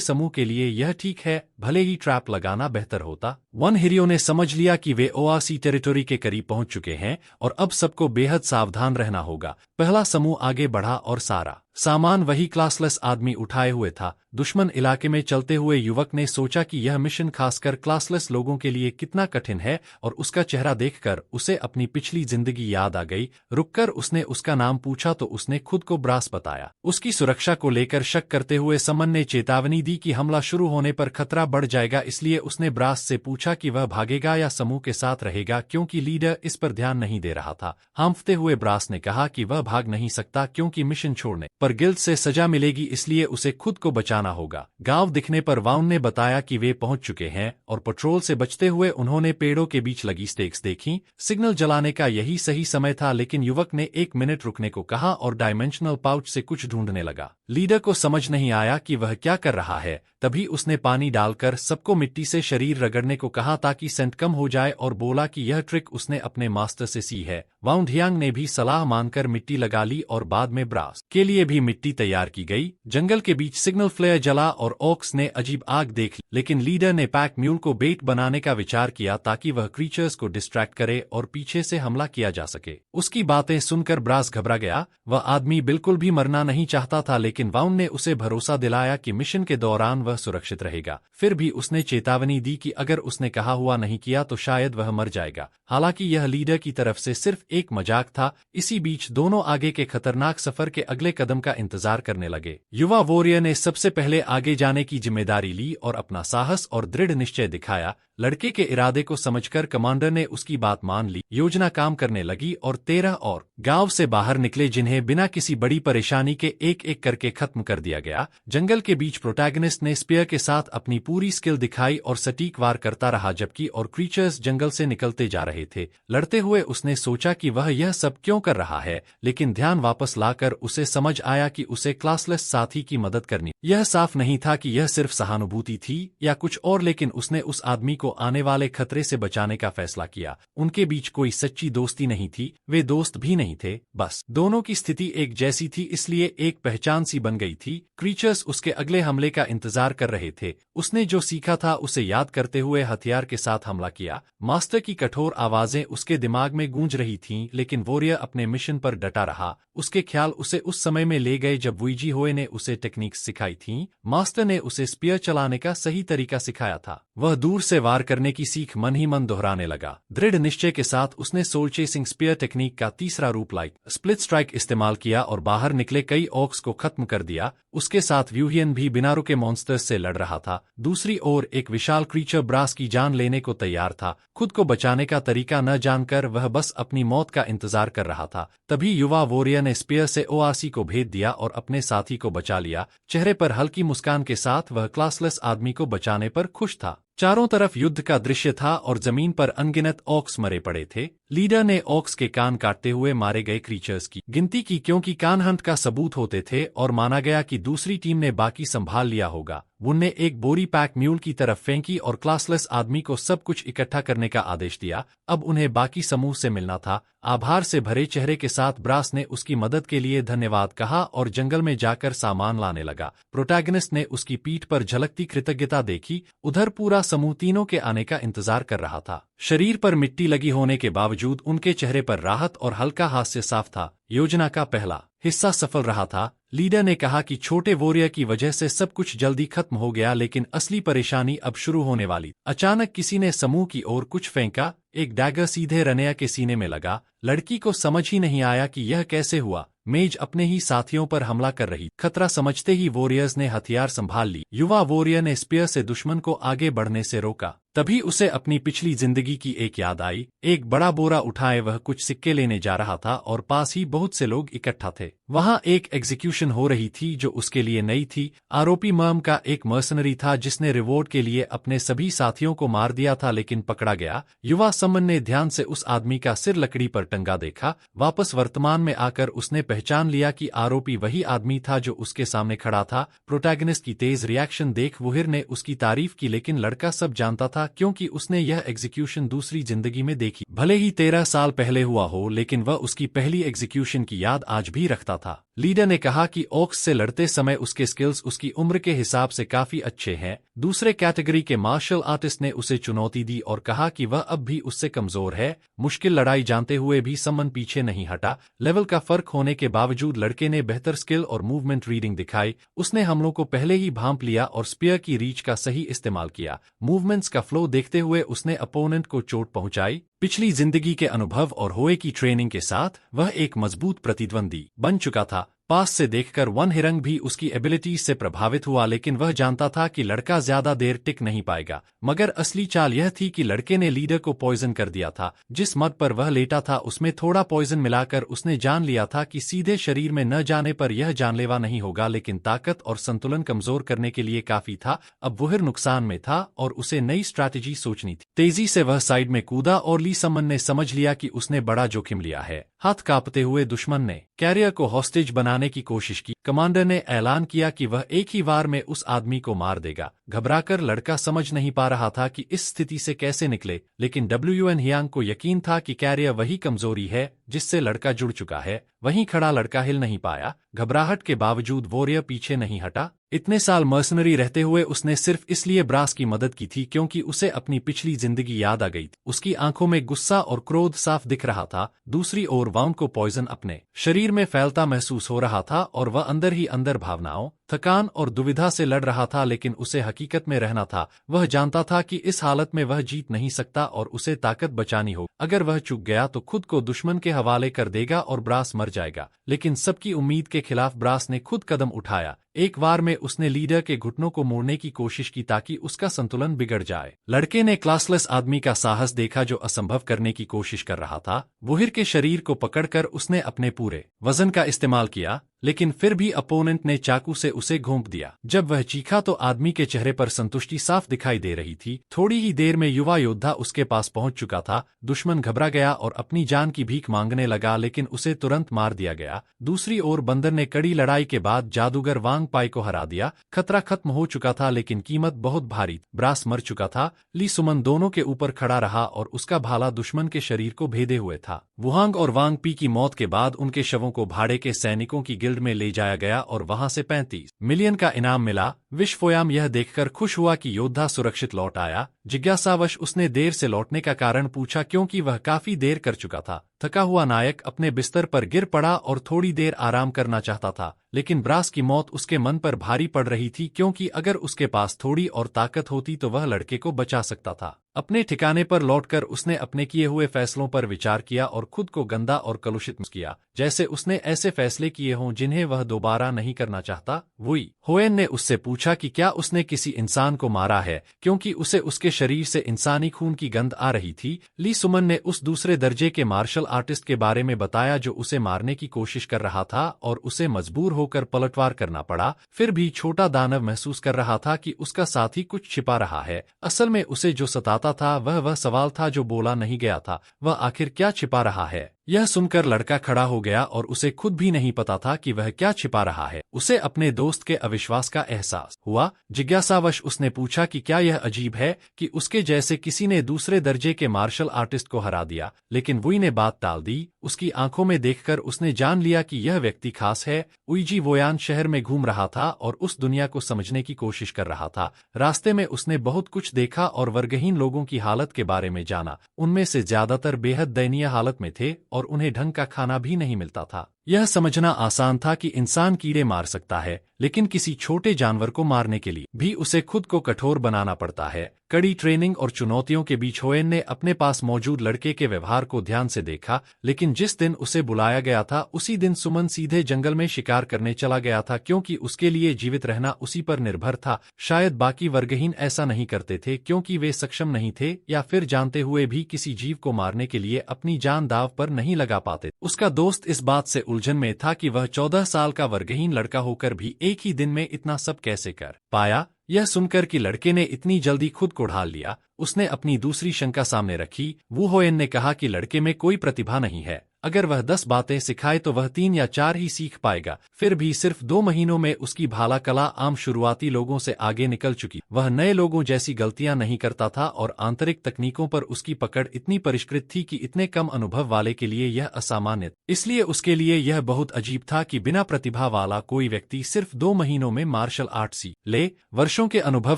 समूह के लिए यह ठीक है, भले ही ट्रैप लगाना बेहतर होता। वन हीरो ने समझ लिया कि वे ओआसी टेरिटोरी के करीब पहुंच चुके हैं और अब सबको बेहद सावधान रहना होगा। पहला समूह आगे बढ़ा और सारा सामान वही क्लासलेस आदमी उठाए हुए था। दुश्मन इलाके में चलते हुए युवक ने सोचा कि यह मिशन खासकर क्लासलेस लोगों के लिए कितना कठिन है, और उसका चेहरा देखकर उसे अपनी पिछली जिंदगी याद आ गई। रुककर उसने उसका नाम पूछा तो उसने खुद को ब्रास बताया। उसकी सुरक्षा को लेकर शक करते हुए समन ने चेतावनी दी कि हमला शुरू होने पर खतरा बढ़ जाएगा, इसलिए उसने ब्रास से पूछा कि वह भागेगा या समूह के साथ रहेगा, क्योंकि लीडर इस पर ध्यान नहीं दे रहा था। हांफते हुए ब्रास ने कहा कि वह भाग नहीं सकता, क्योंकि मिशन छोड़ने पर गिल्ड से सजा मिलेगी, इसलिए उसे खुद को बचाना होगा। गांव दिखने पर वाउन ने बताया कि वे पहुंच चुके हैं और पेट्रोल से बचते हुए उन्होंने पेड़ों के बीच लगी स्टेक्स देखी। सिग्नल जलाने का यही सही समय था, लेकिन युवक ने 1 मिनट रुकने को कहा और डायमेंशनल पाउच से कुछ ढूंढने लगा। लीडर को समझ नहीं आया कि वह क्या कर रहा है। तभी उसने पानी डालकर सबको मिट्टी से शरीर रगड़ने को कहा ताकि सेंट कम हो जाए, और बोला कि यह ट्रिक उसने अपने मास्टर से सी है। वाउंड हियांग ने भी सलाह मानकर मिट्टी लगा ली और बाद में ब्रास के लिए भी मिट्टी तैयार की गई। जंगल के बीच सिग्नल फ्लेयर जला और ऑक्स ने अजीब आग देख ली, लेकिन लीडर ने पैक म्यूल को बेट बनाने का विचार किया ताकि वह क्रीचर्स को डिस्ट्रैक्ट करे और पीछे से हमला किया जा सके। उसकी बातें सुनकर ब्रास घबरा गया। वह आदमी बिल्कुल भी मरना नहीं चाहता था, लेकिन वाउंड ने उसे भरोसा दिलाया कि मिशन के दौरान वह सुरक्षित रहेगा। फिर भी उसने चेतावनी दी कि अगर उसने कहा हुआ नहीं किया तो शायद वह मर जाएगा। हालांकि यह लीडर की तरफ से सिर्फ एक मजाक था। इसी बीच दोनों आगे के खतरनाक सफर के अगले कदम का इंतजार करने लगे। युवा वॉरियर ने सबसे पहले आगे जाने की जिम्मेदारी ली और अपना साहस और दृढ़ निश्चय दिखाया। लड़के के इरादे को समझकर कमांडर ने उसकी बात मान ली। योजना काम करने लगी और 13 और गांव से बाहर निकले, जिन्हें बिना किसी बड़ी परेशानी के एक एक करके खत्म कर दिया गया। जंगल के बीच प्रोटैगनिस्ट ने स्पीयर के साथ अपनी पूरी स्किल दिखाई और सटीक वार करता रहा, जबकि और क्रीचर्स जंगल से निकलते जा रहे थे। लड़ते हुए उसने सोचा कि वह यह सब क्यों कर रहा है, लेकिन ध्यान वापस लाकर उसे समझ आया कि उसे क्लासलेस साथी की मदद करनी। यह साफ नहीं था कि यह सिर्फ सहानुभूति थी या कुछ और, लेकिन उसने उस आदमी को आने वाले खतरे से बचाने का फैसला किया। उनके बीच कोई सच्ची दोस्ती नहीं थी, वे दोस्त भी नहीं थे, बस दोनों की स्थिति एक जैसी थी, इसलिए एक पहचान सी बन गई थी। क्रीचर्स उसके अगले हमले का इंतजार कर रहे थे। उसने जो सीखा था उसे याद करते हुए हथियार के साथ हमला किया। मास्टर की कठोर आवाजें उसके दिमाग में गूंज रही थीं, लेकिन वॉरियर अपने मिशन पर डटा रहा। उसके ख्याल उसे उस समय में ले गए जब वुइजी होए ने उसे टेक्निक्स सिखाई थीं। मास्टर ने उसे स्पीयर चलाने का सही तरीका सिखाया था। वह दूर से वार करने की सीख मन ही मन दोहराने लगा। दृढ़ निश्चय के साथ उसने सोल चेसिंग स्पीयर टेक्निक का तीसरा रूप लाइक स्प्लिट स्ट्राइक इस्तेमाल किया और बाहर निकले कई ऑक्स को खत्म कर दिया। उसके साथ व्यूहियन भी बिना रुके मॉन्स्टर्स से लड़ रहा था। दूसरी ओर एक विशाल क्रीचर ब्रास की जान लेने को तैयार था। खुद को बचाने का तरीका न जानकर वह बस अपनी मौत का इंतजार कर रहा था। तभी युवा वॉरियर ने स्पीयर से ओआसी को भेद दिया और अपने साथी को बचा लिया। चेहरे पर हल्की मुस्कान के साथ वह क्लासलेस आदमी को बचाने पर खुश था। चारों तरफ युद्ध का दृश्य था और जमीन पर अनगिनत ऑक्स मरे पड़े थे। लीडर ने ऑक्स के कान काटते हुए मारे गए क्रीचर्स की गिनती की, क्योंकि कान हंट का सबूत होते थे और माना गया कि दूसरी टीम ने बाकी संभाल लिया होगा। उनने एक बोरी पैक म्यूल की तरफ फेंकी और क्लासलेस आदमी को सब कुछ इकट्ठा करने का आदेश दिया। अब उन्हें बाकी समूह से मिलना था। आभार से भरे चेहरे के साथ ब्रास ने उसकी मदद के लिए धन्यवाद कहा और जंगल में जाकर सामान लाने लगा। प्रोटैगनिस्ट ने उसकी पीठ पर झलकती कृतज्ञता देखी। उधर पूरा समूह तीनों के आने का इंतजार कर रहा था। शरीर पर मिट्टी लगी होने के बावजूद उनके चेहरे पर राहत और हल्का हास्य साफ था। योजना का पहला हिस्सा सफल रहा था। लीडर ने कहा कि छोटे वॉरियर की वजह से सब कुछ जल्दी खत्म हो गया, लेकिन असली परेशानी अब शुरू होने वाली। अचानक किसी ने समूह की ओर कुछ फेंका। एक डैगर सीधे रनेया के सीने में लगा। लड़की को समझ ही नहीं आया कि यह कैसे हुआ। मेज अपने ही साथियों पर हमला कर रही। खतरा समझते ही वॉरियर्स ने हथियार संभाल ली। युवा वॉरियर ने स्पीयर से दुश्मन को आगे बढ़ने से रोका। तभी उसे अपनी पिछली जिंदगी की एक याद आई। एक बड़ा बोरा उठाए वह कुछ सिक्के लेने जा रहा था और पास ही बहुत से लोग इकट्ठा थे। वहां एक एग्जीक्यूशन हो रही थी जो उसके लिए नई थी। आरोपी मर्म का एक मर्सनरी था जिसने रिवॉर्ड के लिए अपने सभी साथियों को मार दिया था लेकिन पकड़ा गया। युवा समन ने ध्यान से उस आदमी का सिर लकड़ी पर टंगा देखा। वापस वर्तमान में आकर उसने पहचान लिया कि आरोपी वही आदमी था जो उसके सामने खड़ा था। प्रोटैगनिस्ट की तेज रिएक्शन देख वुहिर ने उसकी तारीफ की लेकिन लड़का सब जानता था क्योंकि उसने यह एग्जीक्यूशन दूसरी जिंदगी में देखी। भले ही 13 साल पहले हुआ हो लेकिन वह उसकी पहली एग्जीक्यूशन की याद आज भी रखता था। लीडर ने कहा कि ऑक्स से लड़ते समय उसके स्किल्स उसकी उम्र के हिसाब से काफी अच्छे हैं। दूसरे कैटेगरी के मार्शल आर्टिस्ट ने उसे चुनौती दी और कहा कि वह अब भी उससे कमजोर है। मुश्किल लड़ाई जानते हुए भी समन पीछे नहीं हटा। लेवल का फर्क होने के बावजूद लड़के ने बेहतर स्किल और मूवमेंट रीडिंग दिखाई। उसने हमलों को पहले ही भांप लिया और स्पीयर की रीच का सही इस्तेमाल किया। मूवमेंट्स का फ्लो देखते हुए उसने अपोनेंट को चोट पहुंचाई। पिछली जिंदगी के अनुभव और होए की ट्रेनिंग के साथ वह एक मजबूत प्रतिद्वंदी बन चुका था। पास से देखकर वन हिरंग भी उसकी एबिलिटीज से प्रभावित हुआ लेकिन वह जानता था कि लड़का ज्यादा देर टिक नहीं पाएगा। मगर असली चाल यह थी कि लड़के ने लीडर को पॉइजन कर दिया था। जिस मद पर वह लेटा था उसमें थोड़ा पॉइजन मिलाकर उसने जान लिया था कि सीधे शरीर में न जाने पर यह जानलेवा नहीं होगा लेकिन ताकत और संतुलन कमजोर करने के लिए काफी था। अब वुहिर नुकसान में था और उसे नई स्ट्रैटेजी सोचनी थी। तेजी से वह साइड में कूदा और ली समन ने समझ लिया कि उसने बड़ा जोखिम लिया है। हाथ कांपते हुए दुश्मन ने कैरियर को हॉस्टेज बनाने की कोशिश की। कमांडर ने ऐलान किया कि वह एक ही वार में उस आदमी को मार देगा। घबराकर लड़का समझ नहीं पा रहा था कि इस स्थिति से कैसे निकले लेकिन डब्ल्यूएन हियांग को यकीन था कि कैरियर वही कमजोरी है जिससे लड़का जुड़ चुका है। वहीं खड़ा लड़का हिल नहीं पाया। घबराहट के बावजूद वॉरियर पीछे नहीं हटा। इतने साल मर्सनरी रहते हुए उसने सिर्फ इसलिए ब्रास की मदद की थी क्योंकि उसे अपनी पिछली जिंदगी याद आ गई थी। उसकी आंखों में गुस्सा और क्रोध साफ दिख रहा था। दूसरी ओर वाउंड को पॉइजन अपने शरीर में फैलता महसूस हो रहा था और वह अंदर ही अंदर भावनाओं, थकान और दुविधा से लड़ रहा था लेकिन उसे हकीकत में रहना था। वह जानता था कि इस हालत में वह जीत नहीं सकता और उसे ताकत बचानी हो। अगर वह चूक गया तो खुद को दुश्मन के हवाले कर देगा और ब्रास मर जाएगा। लेकिन सबकी उम्मीद के खिलाफ ब्रास ने खुद कदम उठाया। एक वार में उसने लीडर के घुटनों को मोड़ने की कोशिश की ताकि उसका संतुलन बिगड़ जाए। लड़के ने क्लासलेस आदमी का साहस देखा जो असंभव करने की कोशिश कर रहा था। वुहिर के शरीर को पकड़कर उसने अपने पूरे वजन का इस्तेमाल किया लेकिन फिर भी अपोनेंट ने चाकू से उसे घोंप दिया। जब वह चीखा तो आदमी के चेहरे पर संतुष्टि साफ दिखाई दे रही थी। थोड़ी ही देर में युवा योद्धा उसके पास पहुंच चुका था। दुश्मन घबरा गया और अपनी जान की भीख मांगने लगा लेकिन उसे तुरंत मार दिया गया। दूसरी ओर बंदर ने कड़ी लड़ाई के बाद जादूगर वांग पाई को हरा दिया। खतरा खत्म हो चुका था लेकिन कीमत बहुत भारी। ब्रास मर चुका था। ली सुमन दोनों के ऊपर खड़ा रहा और उसका भाला दुश्मन के शरीर को भेदे हुए था। वुहांग और वांग पी की मौत के बाद उनके शवों को भाड़े के सैनिकों की गिल्ड में ले जाया गया और वहां से 35 मिलियन का इनाम मिला। विश्वफोयाम यह देखकर खुश हुआ कि योद्धा सुरक्षित लौट आया। जिज्ञासावश उसने देर से लौटने का कारण पूछा क्योंकि वह काफी देर कर चुका था। थका हुआ नायक अपने बिस्तर पर गिर पड़ा और थोड़ी देर आराम करना चाहता था लेकिन ब्रास की मौत उसके मन पर भारी पड़ रही थी क्योंकि अगर उसके पास थोड़ी और ताकत होती तो वह लड़के को बचा सकता था। अपने ठिकाने पर लौटकर उसने अपने किए हुए फैसलों पर विचार किया और खुद को गंदा और कलुषित किया जैसे उसने ऐसे फैसले किए हों जिन्हें वह दोबारा नहीं करना चाहता। वुई होएन ने उससे पूछा कि क्या उसने किसी इंसान को मारा है क्योंकि उसे उसके शरीर से इंसानी खून की गंध आ रही थी। ली सुमन ने उस दूसरे दर्जे के मार्शल आर्टिस्ट के बारे में बताया जो उसे मारने की कोशिश कर रहा था और उसे मजबूर होकर पलटवार करना पड़ा। फिर भी छोटा दानव महसूस कर रहा था कि उसका साथी कुछ छिपा रहा है। असल में उसे जो सताता था वह सवाल था जो बोला नहीं गया था। वह आखिर क्या छिपा रहा है। यह सुनकर लड़का खड़ा हो गया और उसे खुद भी नहीं पता था कि वह क्या छिपा रहा है। उसे अपने दोस्त के अविश्वास का एहसास हुआ। जिज्ञासावश उसने पूछा कि क्या यह अजीब है कि उसके जैसे किसी ने दूसरे दर्जे के मार्शल आर्टिस्ट को हरा दिया लेकिन वुई ने बात टाल दी। उसकी आंखों में देखकर उसने जान लिया कि यह व्यक्ति खास है। उईजी वोयान शहर में घूम रहा था और उस दुनिया को समझने की कोशिश कर रहा था। रास्ते में उसने बहुत कुछ देखा और वर्गहीन लोगों की हालत के बारे में जाना। उनमें से ज्यादातर बेहद दयनीय हालत में थे और उन्हें ढंग का खाना भी नहीं मिलता था। यह समझना आसान था कि इंसान कीड़े मार सकता है लेकिन किसी छोटे जानवर को मारने के लिए भी उसे खुद को कठोर बनाना पड़ता है। कड़ी ट्रेनिंग और चुनौतियों के बीच होएन ने अपने पास मौजूद लड़के के व्यवहार को ध्यान से देखा, लेकिन जिस दिन उसे बुलाया गया था उसी दिन सुमन सीधे जंगल में शिकार करने चला गया था, क्योंकि उसके लिए जीवित रहना उसी पर निर्भर था। शायद बाकी वर्गहीन ऐसा नहीं करते थे क्योंकि वे सक्षम नहीं थे, या फिर जानते हुए भी किसी जीव को मारने के लिए अपनी जान दांव पर नहीं लगा पाते। उसका दोस्त इस बात से उलझन में था कि वह 14 साल का वर्गहीन लड़का होकर भी एक ही दिन में इतना सब कैसे कर पाया। यह सुनकर कि लड़के ने इतनी जल्दी खुद को ढाल लिया, उसने अपनी दूसरी शंका सामने रखी। वू होएन ने कहा कि लड़के में कोई प्रतिभा नहीं है, अगर वह 10 बातें सिखाए तो वह 3 या 4 ही सीख पाएगा। फिर भी सिर्फ 2 महीनों में उसकी भाला कला आम शुरुआती लोगों से आगे निकल चुकी। वह नए लोगों जैसी गलतियां नहीं करता था और आंतरिक तकनीकों पर उसकी पकड़ इतनी परिष्कृत थी कि इतने कम अनुभव वाले के लिए यह असामान्य। इसलिए उसके लिए यह बहुत अजीब था कि बिना प्रतिभा वाला कोई व्यक्ति सिर्फ 2 महीनों में मार्शल आर्ट सीख ले। वर्षों के अनुभव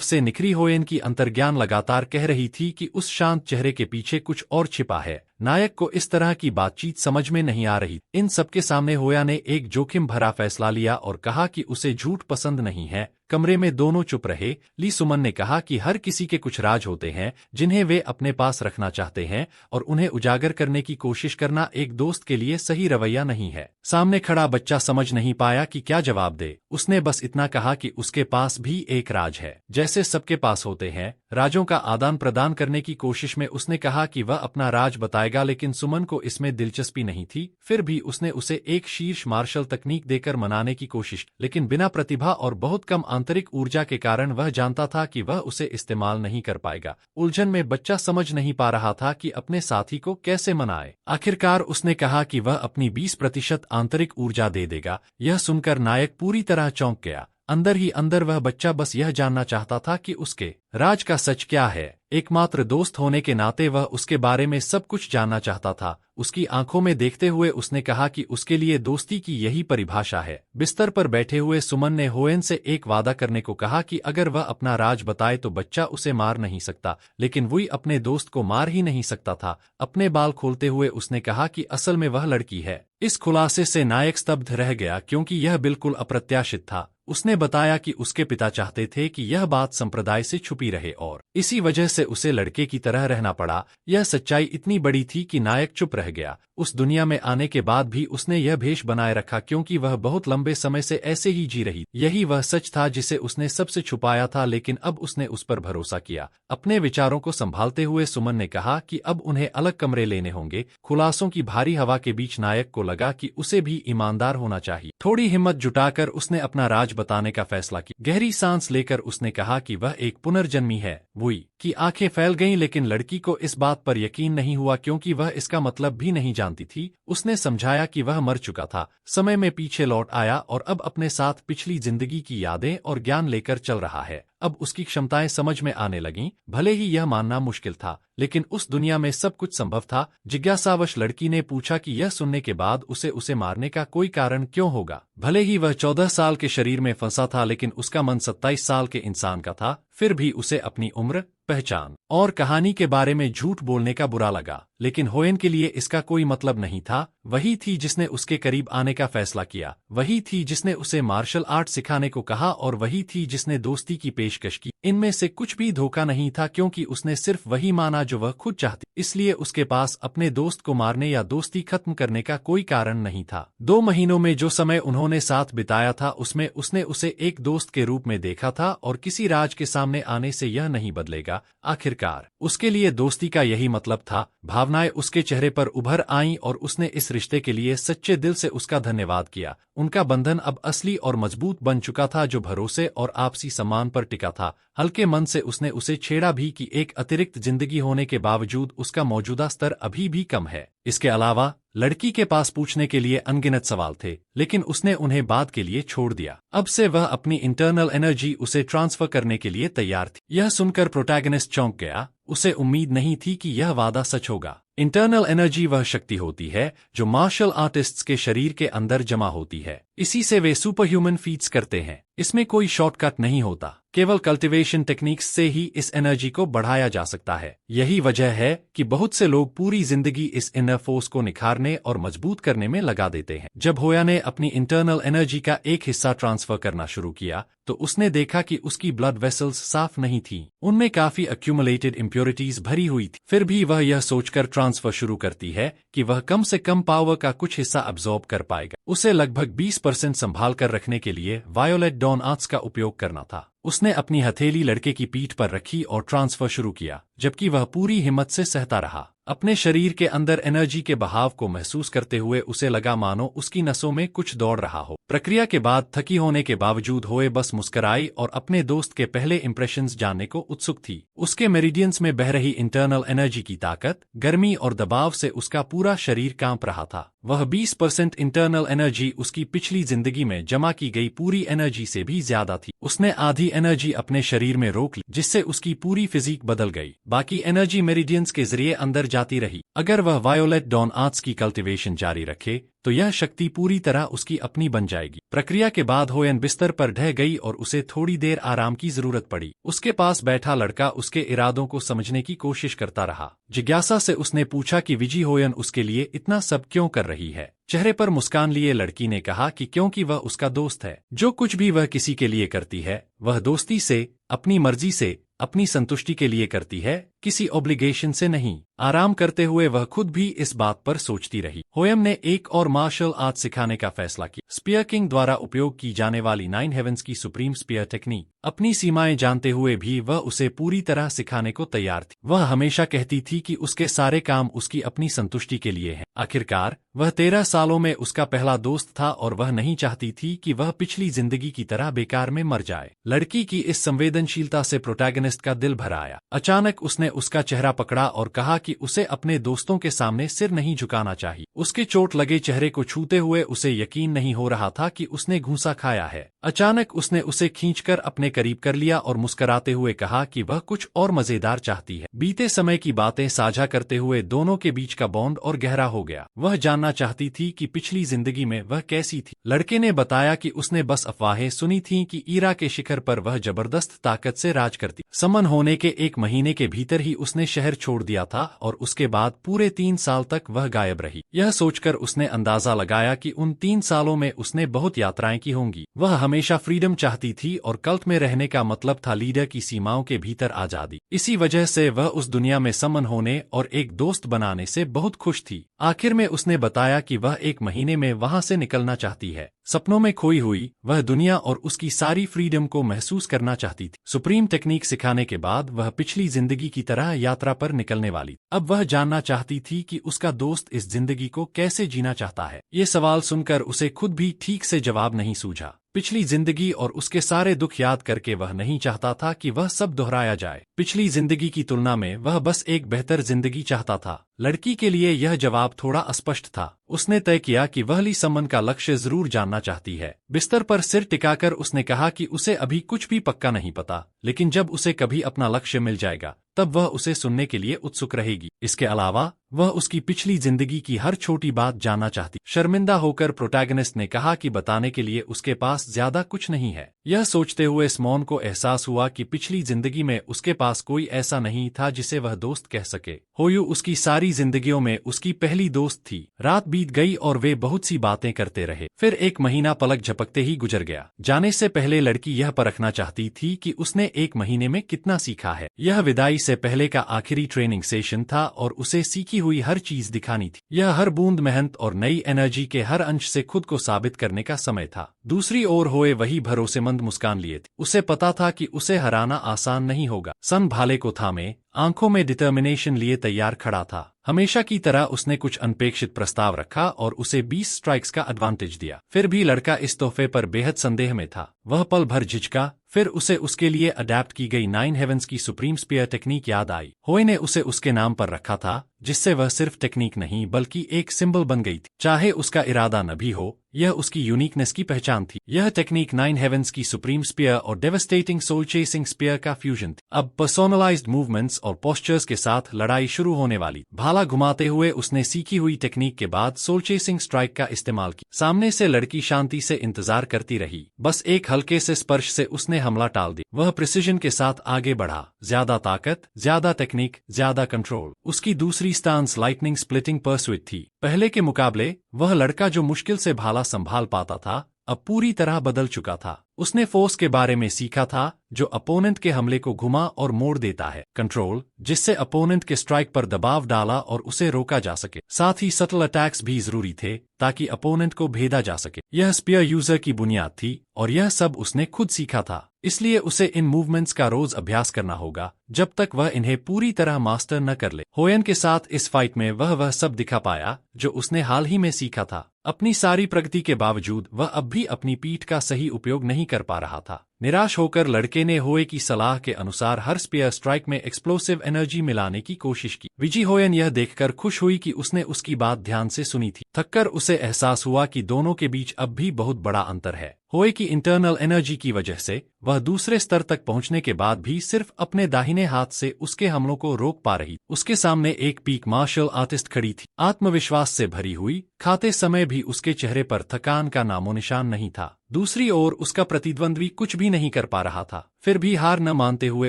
से निखरी होएन की अंतर्ज्ञान लगातार कह रही थी कि उस शांत चेहरे के पीछे कुछ और छिपा है। नायक को इस तरह की बातचीत समझ में नहीं आ रही। इन सबके सामने होया ने एक जोखिम भरा फैसला लिया और कहा कि उसे झूठ पसंद नहीं है। कमरे में दोनों चुप रहे। ली सुमन ने कहा कि हर किसी के कुछ राज होते हैं जिन्हें वे अपने पास रखना चाहते हैं, और उन्हें उजागर करने की कोशिश करना एक दोस्त के लिए सही रवैया नहीं है। सामने खड़ा बच्चा समझ नहीं पाया कि क्या जवाब दे। उसने बस इतना कहा कि उसके पास भी एक राज है, जैसे सबके पास होते हैं। राजों का आदान प्रदान करने की कोशिश में उसने कहा कि वह अपना राज बताएगा, लेकिन सुमन को इसमें दिलचस्पी नहीं थी। फिर भी उसने उसे एक शीर्ष मार्शल तकनीक देकर मनाने की कोशिश, लेकिन बिना प्रतिभा और बहुत कम आंतरिक ऊर्जा के कारण वह जानता था कि वह उसे इस्तेमाल नहीं कर पाएगा। उलझन में बच्चा समझ नहीं पा रहा था कि अपने साथी को कैसे मनाए। आखिरकार उसने कहा कि वह अपनी 20% आंतरिक ऊर्जा दे देगा। यह सुनकर नायक पूरी तरह चौंक गया। अंदर ही अंदर वह बच्चा बस यह जानना चाहता था कि उसके राज का सच क्या है। एकमात्र दोस्त होने के नाते वह उसके बारे में सब कुछ जानना चाहता था। उसकी आंखों में देखते हुए उसने कहा कि उसके लिए दोस्ती की यही परिभाषा है। बिस्तर पर बैठे हुए सुमन ने होएन से एक वादा करने को कहा कि अगर वह अपना राज बताए तो बच्चा उसे मार नहीं सकता, लेकिन वही अपने दोस्त को मार ही नहीं सकता था। अपने बाल खोलते हुए उसने कहा कि असल में वह लड़की है। इस खुलासे से नायक स्तब्ध रह गया, क्योंकि यह बिल्कुल अप्रत्याशित था। उसने बताया कि उसके पिता चाहते थे कि यह बात संप्रदाय से छुपी रहे और इसी वजह से उसे लड़के की तरह रहना पड़ा। यह सच्चाई इतनी बड़ी थी कि नायक चुप रह गया। उस दुनिया में आने के बाद भी उसने यह भेष बनाए रखा, क्योंकि वह बहुत लंबे समय से ऐसे ही जी रही। यही वह सच था जिसे उसने सबसे छुपाया था, लेकिन अब उसने उस पर भरोसा किया। अपने विचारों को संभालते हुए सुमन ने कहा कि अब उन्हें अलग कमरे लेने होंगे। खुलासों की भारी हवा के बीच नायक को लगा कि उसे भी ईमानदार होना चाहिए। थोड़ी हिम्मत जुटाकर उसने अपना राज बताने का फैसला किया। गहरी सांस लेकर उसने कहा कि वह एक पुनर्जन्मी है। वुई की आंखें फैल गईं, लेकिन लड़की को इस बात पर यकीन नहीं हुआ, क्योंकि वह इसका मतलब भी नहीं जानती थी। उसने समझाया कि वह मर चुका था, समय में पीछे लौट आया और अब अपने साथ पिछली जिंदगी की यादें और ज्ञान लेकर चल रहा है। अब उसकी क्षमताएं समझ में आने लगीं। भले ही यह मानना मुश्किल था, लेकिन उस दुनिया में सब कुछ संभव था। जिज्ञासावश लड़की ने पूछा कि यह सुनने के बाद उसे मारने का कोई कारण क्यों होगा। भले ही वह 14 साल के शरीर में फंसा था, लेकिन उसका मन 27 साल के इंसान का था। फिर भी उसे अपनी उम्र, पहचान और कहानी के बारे में झूठ बोलने का बुरा लगा, लेकिन होएन के लिए इसका कोई मतलब नहीं था। वही थी जिसने उसके करीब आने का फैसला किया, वही थी जिसने उसे मार्शल आर्ट सिखाने को कहा, और वही थी जिसने दोस्ती की पेशकश की। इनमें से कुछ भी धोखा नहीं था, क्योंकि उसने सिर्फ वही माना जो वह खुद चाहती। इसलिए उसके पास अपने दोस्त को मारने या दोस्ती खत्म करने का कोई कारण नहीं था। 2 महीनों में जो समय उन्होंने साथ बिताया था, उसमें उसने उसे एक दोस्त के रूप में देखा था, और किसी राज के सामने आने से यह नहीं बदलेगा। आखिरकार उसके लिए दोस्ती का यही मतलब था। भावनाएं उसके चेहरे पर उभर आईं और उसने इस रिश्ते के लिए सच्चे दिल से उसका धन्यवाद किया। उनका बंधन अब असली और मजबूत बन चुका था, जो भरोसे और आपसी सम्मान पर टिका था। हल्के मन से उसने उसे छेड़ा भी कि एक अतिरिक्त जिंदगी होने के बावजूद उसका मौजूदा स्तर अभी भी कम है। इसके अलावा लड़की के पास पूछने के लिए अनगिनत सवाल थे, लेकिन उसने उन्हें बाद के लिए छोड़ दिया। अब से वह अपनी इंटरनल एनर्जी उसे ट्रांसफर करने के लिए तैयार थी। यह सुनकर प्रोटैगनिस्ट चौंक गया। उसे उम्मीद नहीं थी कि यह वादा सच होगा। इंटरनल एनर्जी वह शक्ति होती है जो मार्शल आर्टिस्ट्स के शरीर के अंदर जमा होती है। इसी से वे सुपर ह्यूमन फीट्स करते हैं। इसमें कोई शॉर्टकट नहीं होता। केवल कल्टीवेशन टेक्निक्स से ही इस एनर्जी को बढ़ाया जा सकता है। यही वजह है कि बहुत से लोग पूरी जिंदगी इस इनर फोर्स को निखारने और मजबूत करने में लगा देते हैं। जब होया ने अपनी इंटरनल एनर्जी का एक हिस्सा ट्रांसफर करना शुरू किया तो उसने देखा कि उसकी ब्लड वेसल्स साफ नहीं थी, उनमें काफी अक्यूमुलेटेड इम्प्योरिटीज भरी हुई थी। फिर भी वह यह सोचकर ट्रांसफर शुरू करती है कि वह कम से कम पावर का कुछ हिस्सा अब्सॉर्ब कर पाएगा। उसे लगभग 20% संभाल कर रखने के लिए वायोलेट डॉन आर्ट्स का उपयोग करना था। उसने अपनी हथेली लड़के की पीठ पर रखी और ट्रांसफर शुरू किया, जबकि वह पूरी हिम्मत से सहता रहा। अपने शरीर के अंदर एनर्जी के बहाव को महसूस करते हुए उसे लगा मानो उसकी नसों में कुछ दौड़ रहा हो। प्रक्रिया के बाद थकी होने के बावजूद होए बस मुस्कुराई और अपने दोस्त के पहले इंप्रेशंस जानने को उत्सुक थी। उसके मेरिडियंस में बह रही इंटरनल एनर्जी की ताकत, गर्मी और दबाव से उसका पूरा शरीर कांप रहा था। वह 20% इंटरनल एनर्जी उसकी पिछली जिंदगी में जमा की गई पूरी एनर्जी से भी ज्यादा थी। उसने आधी एनर्जी अपने शरीर में रोक ली, जिससे उसकी पूरी फिजिक बदल गई। बाकी एनर्जी मेरिडियंस के जरिए अंदर जाती रही। अगर वह वायोलेट डॉन आर्ट्स की कल्टीवेशन जारी रखे तो यह शक्ति पूरी तरह उसकी अपनी बन जाएगी। प्रक्रिया के बाद होयन बिस्तर पर ढह गई और उसे थोड़ी देर आराम की जरूरत पड़ी। उसके पास बैठा लड़का उसके इरादों को समझने की कोशिश करता रहा। जिज्ञासा से उसने पूछा कि विजी होयन उसके लिए इतना सब क्यों कर रही है। चेहरे पर मुस्कान लिए लड़की ने कहा कि क्योंकि वह उसका दोस्त है। जो कुछ भी वह किसी के लिए करती है वह दोस्ती से, अपनी मर्जी से, अपनी संतुष्टि के लिए करती है, किसी ऑब्लिगेशन से नहीं। आराम करते हुए वह खुद भी इस बात पर सोचती रही। होयम ने एक और मार्शल आर्ट सिखाने का फैसला किया। स्पीयर किंग द्वारा उपयोग की जाने वाली 9 हेवंस की सुप्रीम स्पीयर टेक्निक। अपनी सीमाएं जानते हुए भी वह उसे पूरी तरह सिखाने को तैयार थी। वह हमेशा कहती थी कि उसके सारे काम उसकी अपनी संतुष्टि के लिए हैं। आखिरकार वह 13 सालों में उसका पहला दोस्त था और वह नहीं चाहती थी कि वह पिछली जिंदगी की तरह बेकार में मर जाए। लड़की की इस संवेदनशीलता से प्रोटैगनिस्ट का दिल भर आया। अचानक उसने उसका चेहरा पकड़ा और कहा कि उसे अपने दोस्तों के सामने सिर नहीं झुकाना चाहिए। उसके चोट लगे चेहरे को छूते हुए उसे यकीन नहीं हो रहा था कि उसने घूंसा खाया है। अचानक उसने उसे खींचकर अपने करीब कर लिया और मुस्कुराते हुए कहा कि वह कुछ और मजेदार चाहती है। बीते समय की बातें साझा करते हुए दोनों के बीच का बॉन्ड और गहरा हो गया। वह जानना चाहती थी कि पिछली जिंदगी में वह कैसी थी। लड़के ने बताया कि उसने बस अफवाहें सुनी थीं कि ईरा के शिखर पर वह जबरदस्त ताकत से राज करती। समन होने के 1 महीने के भीतर ही उसने शहर छोड़ दिया था और उसके बाद पूरे 3 साल तक वह गायब रही। यह सोचकर उसने अंदाजा लगाया कि उन 3 सालों में उसने बहुत यात्राएं की होंगी। वह हमेशा फ्रीडम चाहती थी और कल्ट में रहने का मतलब था लीडर की सीमाओं के भीतर आजादी। इसी वजह से वह उस दुनिया में समन होने और एक दोस्त बनाने से बहुत खुश थी। आखिर में उसने बताया कि वह 1 महीने में वहां से निकलना चाहती है। सपनों में खोई हुई वह दुनिया और उसकी सारी फ्रीडम को महसूस करना चाहती थी। सुप्रीम टेक्निक सिखाने के बाद वह पिछली जिंदगी की तरह यात्रा पर निकलने वाली। अब वह जानना चाहती थी कि उसका दोस्त इस जिंदगी को कैसे जीना चाहता है। ये सवाल सुनकर उसे खुद भी ठीक से जवाब नहीं सूझा। पिछली जिंदगी और उसके सारे दुख याद करके वह नहीं चाहता था कि वह सब दोहराया जाए। पिछली जिंदगी की तुलना में वह बस एक बेहतर जिंदगी चाहता था। लड़की के लिए यह जवाब थोड़ा अस्पष्ट था। उसने तय किया कि वह ली समन का लक्ष्य जरूर जानना चाहती है। बिस्तर पर सिर टिकाकर उसने कहा कि उसे अभी कुछ भी पक्का नहीं पता, लेकिन जब उसे कभी अपना लक्ष्य मिल जाएगा तब वह उसे सुनने के लिए उत्सुक रहेगी। इसके अलावा वह उसकी पिछली जिंदगी की हर छोटी बात जानना चाहती। शर्मिंदा होकर प्रोटैगनिस्ट ने कहा कि बताने के लिए उसके पास ज्यादा कुछ नहीं है। यह सोचते हुए स्मॉन को एहसास हुआ कि पिछली जिंदगी में उसके पास कोई ऐसा नहीं था जिसे वह दोस्त कह सके। होयू उसकी सारी जिंदगियों में उसकी पहली दोस्त थी। रात बीत गई और वे बहुत सी बातें करते रहे। फिर 1 महीना पलक झपकते ही गुजर गया। जाने से पहले लड़की यह परखना चाहती थी कि उसने 1 महीने में कितना सीखा है। यह विदाई से पहले का आखिरी ट्रेनिंग सेशन था और उसे सीखी हुई हर चीज दिखानी थी। यह हर बूंद मेहनत और नई एनर्जी के हर अंश से खुद को साबित करने का समय था। दूसरी ओर होए वही भरोसेमंद मुस्कान लिए थे। उसे पता था कि उसे हराना आसान नहीं होगा। सन भाले को थामे, आंखों में डिटर्मिनेशन लिए तैयार खड़ा था। हमेशा की तरह उसने कुछ अनपेक्षित प्रस्ताव रखा और उसे 20 स्ट्राइक्स का एडवांटेज दिया। फिर भी लड़का इस तोहफे पर बेहद संदेह में था। वह पल भर झिझका, फिर उसे उसके लिए अडेप्ट की गई 9 हेवंस की सुप्रीम स्पीयर टेक्निक याद आई। होए ने उसे उसके नाम पर रखा था, जिससे वह सिर्फ टेक्निक नहीं बल्कि एक सिंबल बन गई थी। चाहे उसका इरादा न भी हो, यह उसकी यूनिकनेस की पहचान थी। यह टेक्निक 9 हेवंस की सुप्रीम स्पीयर और डेवस्टेटिंग सोल चेसिंग स्पीयर का फ्यूजन थी। अब पर्सोनलाइज्ड मूवमेंट्स और पोस्चर्स के साथ लड़ाई शुरू होने वाली। भाला घुमाते हुए उसने सीखी हुई टेक्निक के बाद सोल चेसिंग स्ट्राइक का इस्तेमाल किया। सामने से लड़की शांति से इंतजार करती रही। बस एक हल्के से स्पर्श से उसने हमला टाल दी। वह प्रिसिजन के साथ आगे बढ़ा, ज्यादा ताकत, ज्यादा टेक्निक, ज्यादा कंट्रोल। उसकी दूसरी स्टांस लाइटनिंग स्प्लिटिंग परसुइट थी। पहले के मुकाबले वह लड़का जो मुश्किल से भाला संभाल पाता था अब पूरी तरह बदल चुका था। उसने फोर्स के बारे में सीखा था, जो अपोनेंट के हमले को घुमा और मोड़ देता है। कंट्रोल, जिससे अपोनेंट के स्ट्राइक पर दबाव डाला और उसे रोका जा सके। साथ ही सटल अटैक्स भी जरूरी थे ताकि अपोनेंट को भेदा जा सके। यह स्पीयर यूजर की बुनियाद थी और यह सब उसने खुद सीखा था। इसलिए उसे इन मूवमेंट्स का रोज अभ्यास करना होगा जब तक वह इन्हें पूरी तरह मास्टर न कर ले। होयन के साथ इस फाइट में वह सब दिखा पाया जो उसने हाल ही में सीखा था। अपनी सारी प्रगति के बावजूद वह अब भी अपनी पीठ का सही उपयोग नहीं कर पा रहा था। निराश होकर लड़के ने होए की सलाह के अनुसार हर स्पीयर स्ट्राइक में एक्सप्लोसिव एनर्जी मिलाने की कोशिश की। विजी होयन यह देखकर खुश हुई कि उसने उसकी बात ध्यान से सुनी थी। थककर उसे एहसास हुआ कि दोनों के बीच अब भी बहुत बड़ा अंतर है। होए की इंटरनल एनर्जी की वजह से वह दूसरे स्तर तक पहुंचने के बाद भी सिर्फ अपने दाहिने हाथ से उसके हमलों को रोक पा रही। उसके सामने एक पीक मार्शल आर्टिस्ट खड़ी थी, आत्मविश्वास से भरी हुई। खाते समय भी उसके चेहरे पर थकान का नामोनिशान नहीं था। दूसरी ओर उसका प्रतिद्वंद्वी कुछ भी नहीं कर पा रहा था। फिर भी हार न मानते हुए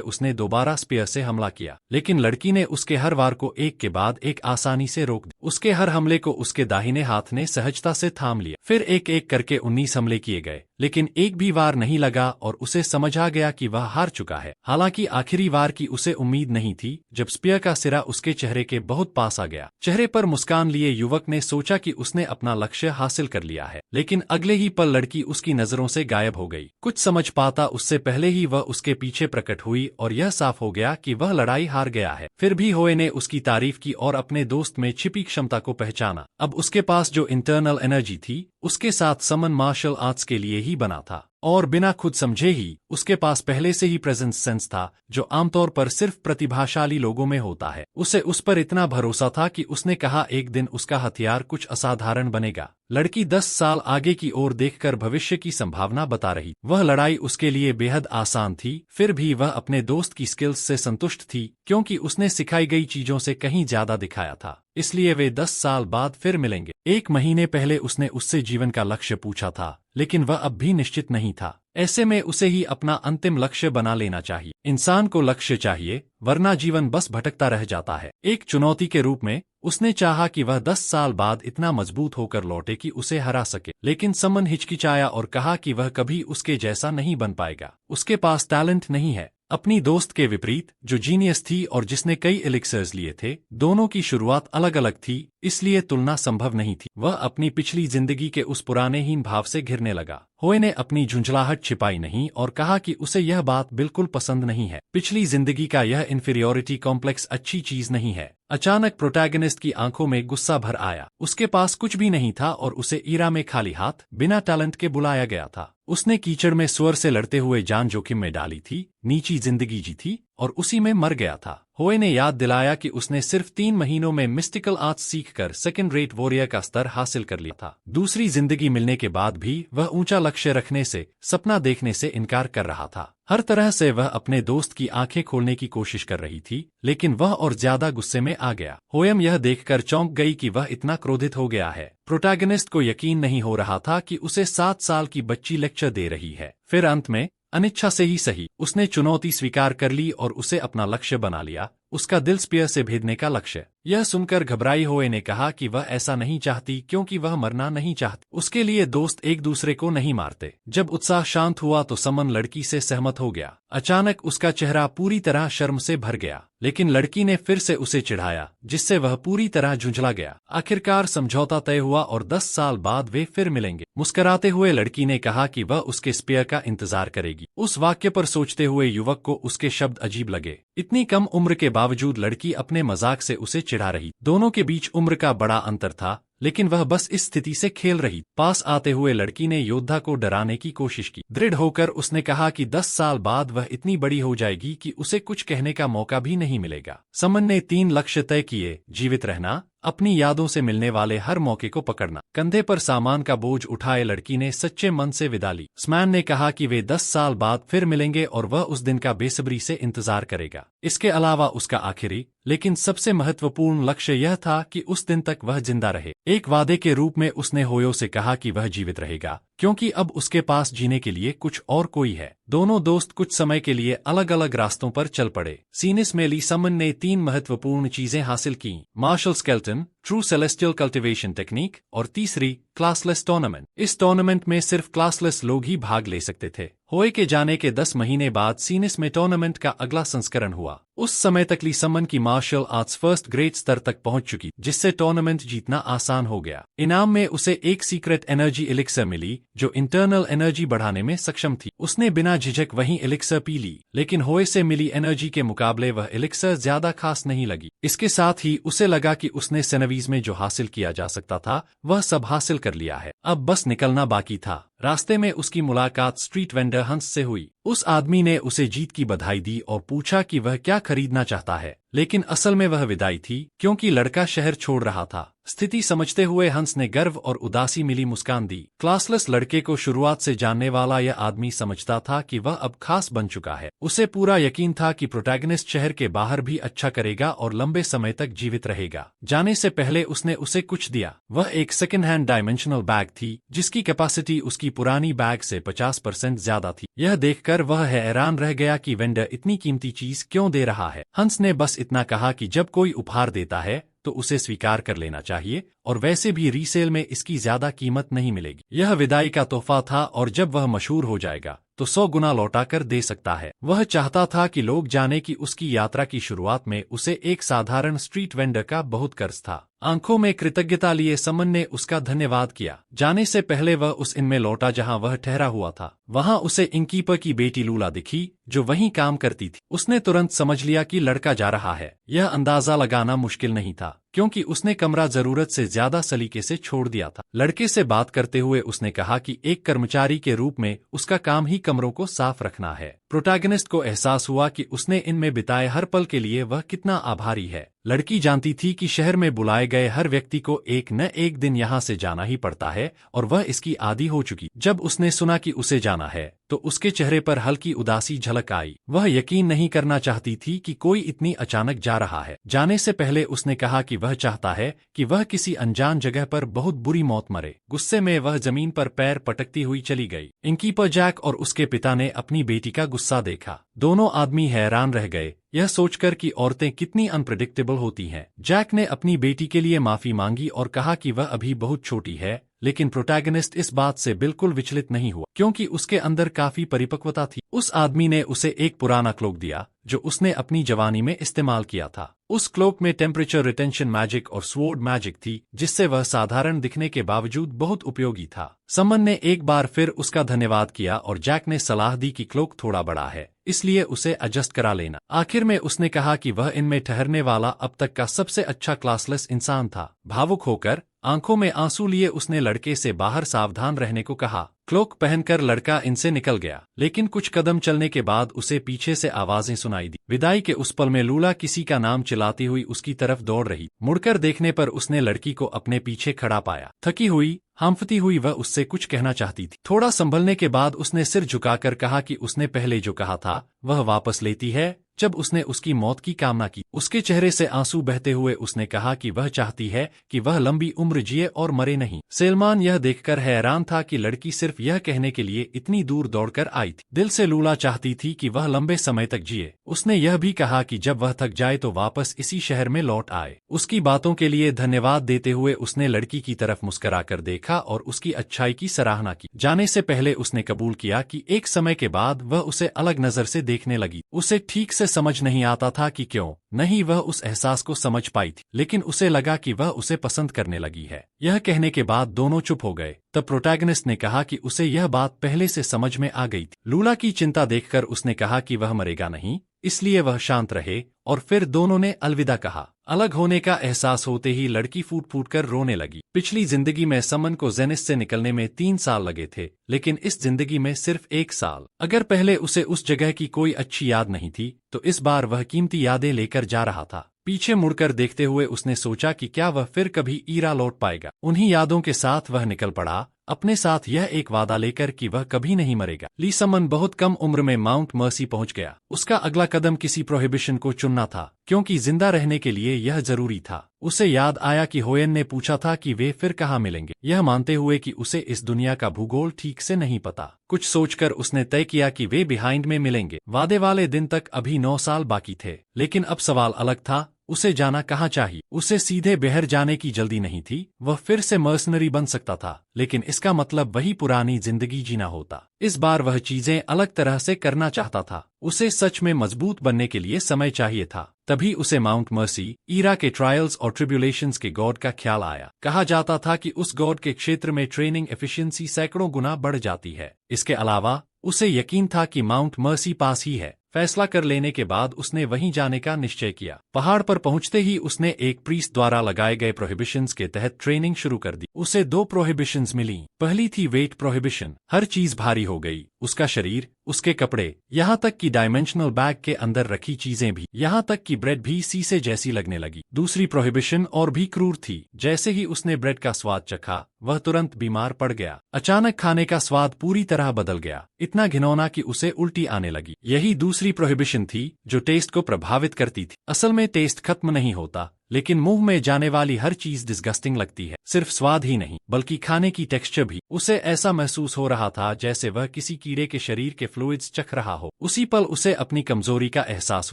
उसने दोबारा स्पीयर से हमला किया, लेकिन लड़की ने उसके हर वार को एक के बाद एक आसानी से रोक दिया। उसके हर हमले को उसके दाहिने हाथ ने सहजता से थाम लिया। फिर एक एक करके 19 हमले किए गए, लेकिन एक भी वार नहीं लगा और उसे समझ आ गया कि वह हार चुका है। हालांकि आखिरी वार की उसे उम्मीद नहीं थी जब स्पीयर का सिरा उसके चेहरे के बहुत पास आ गया। चेहरे पर मुस्कान लिए युवक ने सोचा कि उसने अपना लक्ष्य हासिल कर लिया है, लेकिन अगले ही पल लड़की उसकी नजरों से गायब हो गई। कुछ समझ पाता उससे पहले ही वह उसके पीछे प्रकट हुई और यह साफ हो गया कि वह लड़ाई हार गया है। फिर भी होए ने उसकी तारीफ की और अपने दोस्त में छिपी क्षमता को पहचाना। अब उसके पास जो इंटरनल एनर्जी थी उसके साथ समन मार्शल आर्ट्स के लिए ही बना था और बिना खुद समझे ही उसके पास पहले से ही प्रेजेंस सेंस था जो आमतौर पर सिर्फ प्रतिभाशाली लोगों में होता है। उसे उस पर इतना भरोसा था कि उसने कहा एक दिन उसका हथियार कुछ असाधारण बनेगा। लड़की 10 साल आगे की ओर देखकर भविष्य की संभावना बता रही। वह लड़ाई उसके लिए बेहद आसान थी, फिर भी वह अपने दोस्त की स्किल्स से संतुष्ट थी क्योंकि उसने सिखाई गई चीजों से कहीं ज्यादा दिखाया था। इसलिए वे 10 साल बाद फिर मिलेंगे। 1 महीने पहले उसने उससे जीवन का लक्ष्य पूछा था, लेकिन वह अब भी निश्चित नहीं था। ऐसे में उसे ही अपना अंतिम लक्ष्य बना लेना चाहिए। इंसान को लक्ष्य चाहिए, वरना जीवन बस भटकता रह जाता है। एक चुनौती के रूप में उसने चाहा कि वह 10 साल बाद इतना मजबूत होकर लौटे कि उसे हरा सके, लेकिन समन हिचकिचाया और कहा कि वह कभी उसके जैसा नहीं बन पाएगा। उसके पास टैलेंट नहीं है। अपनी दोस्त के विपरीत जो जीनियस थी और जिसने कई एलिक्सर्स लिए थे, दोनों की शुरुआत अलग अलग थी, इसलिए तुलना संभव नहीं थी। वह अपनी पिछली जिंदगी के उस पुराने हीन भाव से घिरने लगा। होए ने अपनी झुंझलाहट छिपाई नहीं और कहा कि उसे यह बात बिल्कुल पसंद नहीं है। पिछली जिंदगी का यह इन्फीरियोरिटी कॉम्प्लेक्स अच्छी चीज नहीं है। अचानक प्रोटैगनिस्ट की आंखों में गुस्सा भर आया। उसके पास कुछ भी नहीं था और उसे ईरा में खाली हाथ बिना टैलेंट के बुलाया गया था। उसने कीचड़ में स्वर से लड़ते हुए जान जोखिम में डाली थी, नीची जिंदगी जी थी और उसी में मर गया था। होए ने याद दिलाया कि उसने सिर्फ 3 महीनों में मिस्टिकल आर्ट्स सीखकर सेकंड रेट वॉरियर का स्तर हासिल कर लिया था। दूसरी जिंदगी मिलने के बाद भी वह ऊंचा लक्ष्य रखने से, सपना देखने से इनकार कर रहा था। हर तरह से वह अपने दोस्त की आंखें खोलने की कोशिश कर रही थी, लेकिन वह और ज्यादा गुस्से में आ गया। होयम यह देखकर चौंक गई कि वह इतना क्रोधित हो गया है। प्रोटैगनिस्ट को यकीन नहीं हो रहा था कि उसे 7 साल की बच्ची लेक्चर दे रही है। फिर अंत में अनिच्छा से ही सही, उसने चुनौती स्वीकार कर ली और उसे अपना लक्ष्य बना लिया, उसका दिल स्पीयर से भेदने का लक्ष्य। यह सुनकर घबराई होए ने कहा कि वह ऐसा नहीं चाहती क्योंकि वह मरना नहीं चाहती। उसके लिए दोस्त एक दूसरे को नहीं मारते। जब उत्साह शांत हुआ तो समन लड़की से सहमत हो गया। अचानक उसका चेहरा पूरी तरह शर्म से भर गया, लेकिन लड़की ने फिर से उसे चिढ़ाया, जिससे वह पूरी तरह झुंझला गया। आखिरकार समझौता तय हुआ और 10 साल बाद वे फिर मिलेंगे। मुस्कुराते हुए लड़की ने कहा कि वह उसके स्पीयर का इंतजार करेगी। उस वाक्य पर सोचते हुए युवक को उसके शब्द अजीब लगे। इतनी कम उम्र के बावजूद लड़की अपने मजाक से उसे चिढ़ा रही। दोनों के बीच उम्र का बड़ा अंतर था, लेकिन वह बस इस स्थिति से खेल रही। पास आते हुए लड़की ने योद्धा को डराने की कोशिश की। दृढ़ होकर उसने कहा कि 10 साल बाद वह इतनी बड़ी हो जाएगी कि उसे कुछ कहने का मौका भी नहीं मिलेगा। समन ने 3 लक्ष्य तय किए: जीवित रहना, अपनी यादों से मिलने वाले हर मौके को पकड़ना। कंधे पर सामान का बोझ उठाए लड़की ने सच्चे मन से विदा ली। स्मैन ने कहा कि वे 10 साल बाद फिर मिलेंगे और वह उस दिन का बेसब्री से इंतजार करेगा। इसके अलावा उसका आखिरी लेकिन सबसे महत्वपूर्ण लक्ष्य यह था कि उस दिन तक वह जिंदा रहे। एक वादे के रूप में उसने होयो से कहा कि वह जीवित रहेगा, क्योंकि अब उसके पास जीने के लिए कुछ और कोई है। दोनों दोस्त कुछ समय के लिए अलग अलग रास्तों पर चल पड़े। सीनिस में ली समन ने 3 महत्वपूर्ण चीजें हासिल की: martial skeleton, true celestial cultivation technique और तीसरी क्लासलेस टूर्नामेंट। इस टूर्नामेंट में सिर्फ क्लासलेस लोग ही भाग ले सकते थे। होए के जाने के 10 महीने बाद सीनिस में टूर्नामेंट का अगला संस्करण हुआ। उस समय तक ली समन की मार्शल आर्ट्स फर्स्ट ग्रेड स्तर तक पहुंच चुकी, जिससे टूर्नामेंट जीतना आसान हो गया। इनाम में उसे एक सीक्रेट एनर्जी एलिक्सर मिली जो इंटरनल एनर्जी बढ़ाने में सक्षम थी। उसने बिना झिझक वही एलिक्सर पी ली, लेकिन होए से मिली एनर्जी के मुकाबले वह एलिक्सर ज्यादा खास नहीं लगी। इसके साथ ही उसे लगा कि उसने सेनवीज में जो हासिल किया जा सकता था वह सब हासिल कर लिया है, अब बस निकलना बाकी था। रास्ते में उसकी मुलाकात स्ट्रीट वेंडर हंस से हुई। उस आदमी ने उसे जीत की बधाई दी और पूछा कि वह क्या खरीदना चाहता है, लेकिन असल में वह विदाई थी, क्योंकि लड़का शहर छोड़ रहा था। स्थिति समझते हुए हंस ने गर्व और उदासी मिली मुस्कान दी। क्लासलेस लड़के को शुरुआत से जानने वाला यह आदमी समझता था कि वह अब खास बन चुका है। उसे पूरा यकीन था कि प्रोटैगनिस्ट शहर के बाहर भी अच्छा करेगा और लंबे समय तक जीवित रहेगा। जाने से पहले उसने उसे कुछ दिया। वह एक सेकेंड हैंड डायमेंशनल बैग थी, जिसकी कैपेसिटी उसकी पुरानी बैग से 50% ज्यादा थी। यह देखकर वह हैरान रह गया कि वेंडर इतनी कीमती चीज क्यों दे रहा है। हंस ने बस इतना कहा कि जब कोई उपहार देता है तो उसे स्वीकार कर लेना चाहिए, और वैसे भी रीसेल में इसकी ज्यादा कीमत नहीं मिलेगी। यह विदाई का तोहफा था, और जब वह मशहूर हो जाएगा तो 100 गुना लौटा कर दे सकता है। वह चाहता था कि लोग जाने कि उसकी यात्रा की शुरुआत में उसे एक साधारण स्ट्रीट वेंडर का बहुत कर्ज था। आंखों में कृतज्ञता लिए समन ने उसका धन्यवाद किया। जाने से पहले वह उस इन में लौटा जहां वह ठहरा हुआ था। वहां उसे इनकीपर की बेटी लूला दिखी, जो वहीं काम करती थी। उसने तुरंत समझ लिया कि लड़का जा रहा है। यह अंदाजा लगाना मुश्किल नहीं था, क्योंकि उसने कमरा जरूरत से ज्यादा सलीके से छोड़ दिया था। लड़के से बात करते हुए उसने कहा कि एक कर्मचारी के रूप में उसका काम ही कमरों को साफ रखना है। प्रोटैगनिस्ट को एहसास हुआ कि उसने इनमें बिताए हर पल के लिए वह कितना आभारी है। लड़की जानती थी कि शहर में बुलाए गए हर व्यक्ति को एक न एक दिन यहाँ से जाना ही पड़ता है, और वह इसकी आदी हो चुकी। जब उसने सुना कि उसे जाना है तो उसके चेहरे पर हल्की उदासी झलक आई। वह यकीन नहीं करना चाहती थी कि कोई इतनी अचानक जा रहा है। जाने से पहले उसने कहा कि वह चाहता है कि वह किसी अनजान जगह पर बहुत बुरी मौत मरे। गुस्से में वह जमीन पर पैर पटकती हुई चली गई। इनकीपर जैक और उसके पिता ने अपनी बेटी का गुस्सा देखा। दोनों आदमी हैरान रह गए, यह सोचकर कि औरतें कितनी अनप्रेडिक्टेबल होती हैं। जैक ने अपनी बेटी के लिए माफी मांगी और कहा कि वह अभी बहुत छोटी है, लेकिन प्रोटैगनिस्ट इस बात से बिल्कुल विचलित नहीं हुआ, क्योंकि उसके अंदर काफी परिपक्वता थी। उस आदमी ने उसे एक पुराना क्लोक दिया जो उसने अपनी जवानी में इस्तेमाल किया था। उस क्लोक में टेम्परेचर रिटेंशन मैजिक और स्वॉर्ड मैजिक थी, जिससे वह साधारण दिखने के बावजूद बहुत उपयोगी था। समन ने एक बार फिर उसका धन्यवाद किया और जैक ने सलाह दी कि क्लोक थोड़ा बड़ा है, इसलिए उसे एडजस्ट करा लेना। आखिर में उसने कहा कि वह इनमें ठहरने वाला अब तक का सबसे अच्छा क्लासलेस इंसान था। भावुक होकर आंखों में आंसू लिए उसने लड़के से बाहर सावधान रहने को कहा। क्लोक पहनकर लड़का इनसे निकल गया, लेकिन कुछ कदम चलने के बाद उसे पीछे से आवाजें सुनाई दी। विदाई के उस पल में लूला किसी का नाम चिल्लाती हुई उसकी तरफ दौड़ रही। मुड़कर देखने पर उसने लड़की को अपने पीछे खड़ा पाया। थकी हुई, हांफती हुई वह उससे कुछ कहना चाहती थी। थोड़ा संभलने के बाद उसने सिर झुकाकर कहा कि उसने पहले जो कहा था वह वापस लेती है, जब उसने उसकी मौत की कामना की। उसके चेहरे से आंसू बहते हुए उसने कहा कि वह चाहती है कि वह लंबी उम्र जिए और मरे नहीं। सलमान यह देखकर हैरान था कि लड़की सिर्फ यह कहने के लिए इतनी दूर दौड़कर आई थी। दिल से लूला चाहती थी कि वह लंबे समय तक जिए। उसने यह भी कहा कि जब वह थक जाए तो वापस इसी शहर में लौट आए। उसकी बातों के लिए धन्यवाद देते हुए उसने लड़की की तरफ मुस्कुराकर देखा और उसकी अच्छाई की सराहना की। जाने से पहले उसने कबूल किया कि एक समय के बाद वह उसे अलग नजर से देखने लगी। उसे ठीक से समझ नहीं आता था कि क्यों नहीं वह उस एहसास को समझ पाई थी, लेकिन उसे लगा कि वह उसे पसंद करने लगी है। यह कहने के बाद दोनों चुप हो गए। तब प्रोटैगनिस्ट ने कहा कि उसे यह बात पहले से समझ में आ गई थी। लूला की चिंता देखकर उसने कहा कि वह मरेगा नहीं, इसलिए वह शांत रहे, और फिर दोनों ने अलविदा कहा। अलग होने का एहसास होते ही लड़की फूट फूट कर रोने लगी। पिछली जिंदगी में समन को जेनिस से निकलने में 3 साल लगे थे, लेकिन इस जिंदगी में सिर्फ 1 साल। अगर पहले उसे उस जगह की कोई अच्छी याद नहीं थी, तो इस बार वह कीमती यादें लेकर जा रहा था। पीछे मुड़कर देखते हुए उसने सोचा कि क्या वह फिर कभी ईरा लौट पाएगा। उन्हीं यादों के साथ वह निकल पड़ा अपने साथ यह एक वादा लेकर कि वह कभी नहीं मरेगा। ली समन बहुत कम उम्र में माउंट मर्सी पहुंच गया। उसका अगला कदम किसी प्रोहिबिशन को चुनना था, क्योंकि जिंदा रहने के लिए यह जरूरी था। उसे याद आया कि होयन ने पूछा था कि वे फिर कहाँ मिलेंगे, यह मानते हुए कि उसे इस दुनिया का भूगोल ठीक से नहीं पता। कुछ सोचकर उसने तय किया कि वे बिहाइंड में मिलेंगे। वादे वाले दिन तक अभी 9 साल बाकी थे, लेकिन अब सवाल अलग था, उसे जाना कहाँ चाहिए। उसे सीधे बहर जाने की जल्दी नहीं थी। वह फिर से मर्सनरी बन सकता था, लेकिन इसका मतलब वही पुरानी जिंदगी जीना होता। इस बार वह चीजें अलग तरह से करना चाहता था। उसे सच में मजबूत बनने के लिए समय चाहिए था। तभी उसे माउंट मर्सी ईरा के ट्रायल्स और ट्रिब्यूलेशंस के गॉड का ख्याल आया। कहा जाता था कि उस गॉड के क्षेत्र में ट्रेनिंग एफिशिएंसी सैकड़ों गुना बढ़ जाती है। इसके अलावा उसे यकीन था कि माउंट मर्सी पास ही है। फैसला कर लेने के बाद उसने वहीं जाने का निश्चय किया। पहाड़ पर पहुंचते ही उसने एक प्रीस्ट द्वारा लगाए गए प्रोहिबिशंस के तहत ट्रेनिंग शुरू कर दी। उसे 2 प्रोहिबिशंस मिली। पहली थी वेट प्रोहिबिशन। हर चीज भारी हो गई, उसका शरीर, उसके कपड़े, यहाँ तक कि डायमेंशनल बैग के अंदर रखी चीजें भी, यहाँ तक कि ब्रेड भी शीशे जैसी लगने लगी। दूसरी प्रोहिबिशन और भी क्रूर थी। जैसे ही उसने ब्रेड का स्वाद चखा, वह तुरंत बीमार पड़ गया। अचानक खाने का स्वाद पूरी तरह बदल गया, इतना घिनौना कि उसे उल्टी आने लगी। यही दूसरी प्रोहिबिशन थी जो टेस्ट को प्रभावित करती थी। असल में टेस्ट खत्म नहीं होता, लेकिन मुंह में जाने वाली हर चीज डिस्गस्टिंग लगती है। सिर्फ स्वाद ही नहीं, बल्कि खाने की टेक्सचर भी। उसे ऐसा महसूस हो रहा था जैसे वह किसी कीड़े के शरीर के फ्लूइड्स चख रहा हो। उसी पल उसे अपनी कमजोरी का एहसास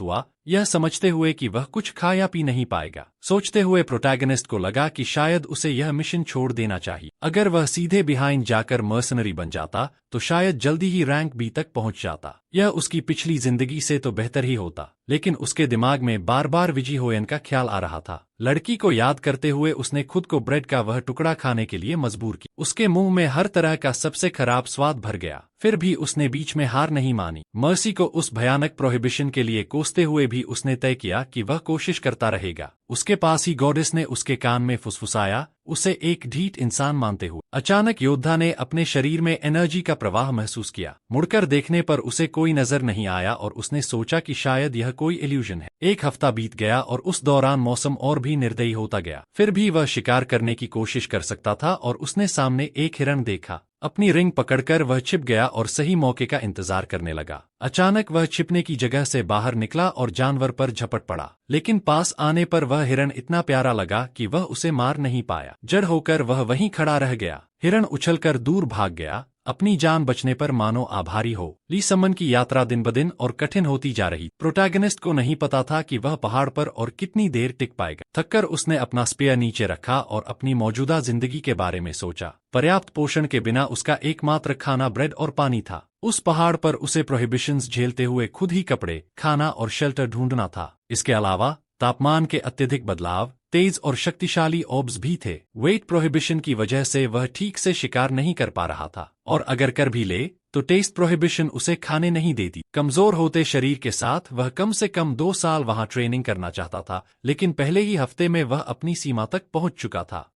हुआ, यह समझते हुए कि वह कुछ खा या पी नहीं पाएगा। सोचते हुए प्रोटैगनिस्ट को लगा कि शायद उसे यह मिशन छोड़ देना चाहिए। अगर वह सीधे बिहाइंड जाकर मर्सनरी बन जाता तो शायद जल्दी ही रैंक बी तक पहुंच जाता। यह उसकी पिछली जिंदगी से तो बेहतर ही होता। लेकिन उसके दिमाग में बार बार विजी होयन का ख्याल आ रहा था। लड़की को याद करते हुए उसने खुद को ब्रेड का वह टुकड़ा खाने के लिए मजबूर किया। उसके मुंह में हर तरह का सबसे खराब स्वाद भर गया। फिर भी उसने बीच में हार नहीं मानी। मर्सी को उस भयानक प्रोहिबिशन के लिए कोसते हुए भी उसने तय किया कि वह कोशिश करता रहेगा। उसके पास ही गॉडेस ने उसके कान में फुसफुसाया, उसे एक ढीठ इंसान मानते हुए। अचानक योद्धा ने अपने शरीर में एनर्जी का प्रवाह महसूस किया। मुड़कर देखने पर उसे कोई नजर नहीं आया और उसने सोचा कि शायद यह कोई इल्यूजन है। 1 हफ्ता बीत गया और उस दौरान मौसम और भी निर्दयी होता गया। फिर भी वह शिकार करने की कोशिश कर सकता था और उसने सामने एक हिरण देखा। अपनी रिंग पकड़कर वह छिप गया और सही मौके का इंतजार करने लगा। अचानक वह छिपने की जगह से बाहर निकला और जानवर पर झपट पड़ा। लेकिन पास आने पर वह हिरण इतना प्यारा लगा कि वह उसे मार नहीं पाया। जड़ होकर वह वहीं खड़ा रह गया। हिरण उछलकर दूर भाग गया, अपनी जान बचने पर मानो आभारी हो। ली समन की यात्रा दिन ब दिन और कठिन होती जा रही। प्रोटैगनिस्ट को नहीं पता था कि वह पहाड़ पर और कितनी देर टिक पाएगा। थककर उसने अपना स्पेयर नीचे रखा और अपनी मौजूदा जिंदगी के बारे में सोचा। पर्याप्त पोषण के बिना उसका एकमात्र खाना ब्रेड और पानी था। उस पहाड़ पर उसे प्रोहिबिशंस झेलते हुए खुद ही कपड़े, खाना और शेल्टर ढूंढना था। इसके अलावा तापमान के अत्यधिक बदलाव, तेज और शक्तिशाली ऑब्स भी थे। वेट प्रोहिबिशन की वजह से वह ठीक से शिकार नहीं कर पा रहा था, और अगर कर भी ले तो टेस्ट प्रोहिबिशन उसे खाने नहीं देती। कमजोर होते शरीर के साथ वह कम से कम 2 साल वहां ट्रेनिंग करना चाहता था, लेकिन पहले ही हफ्ते में वह अपनी सीमा तक पहुंच चुका था।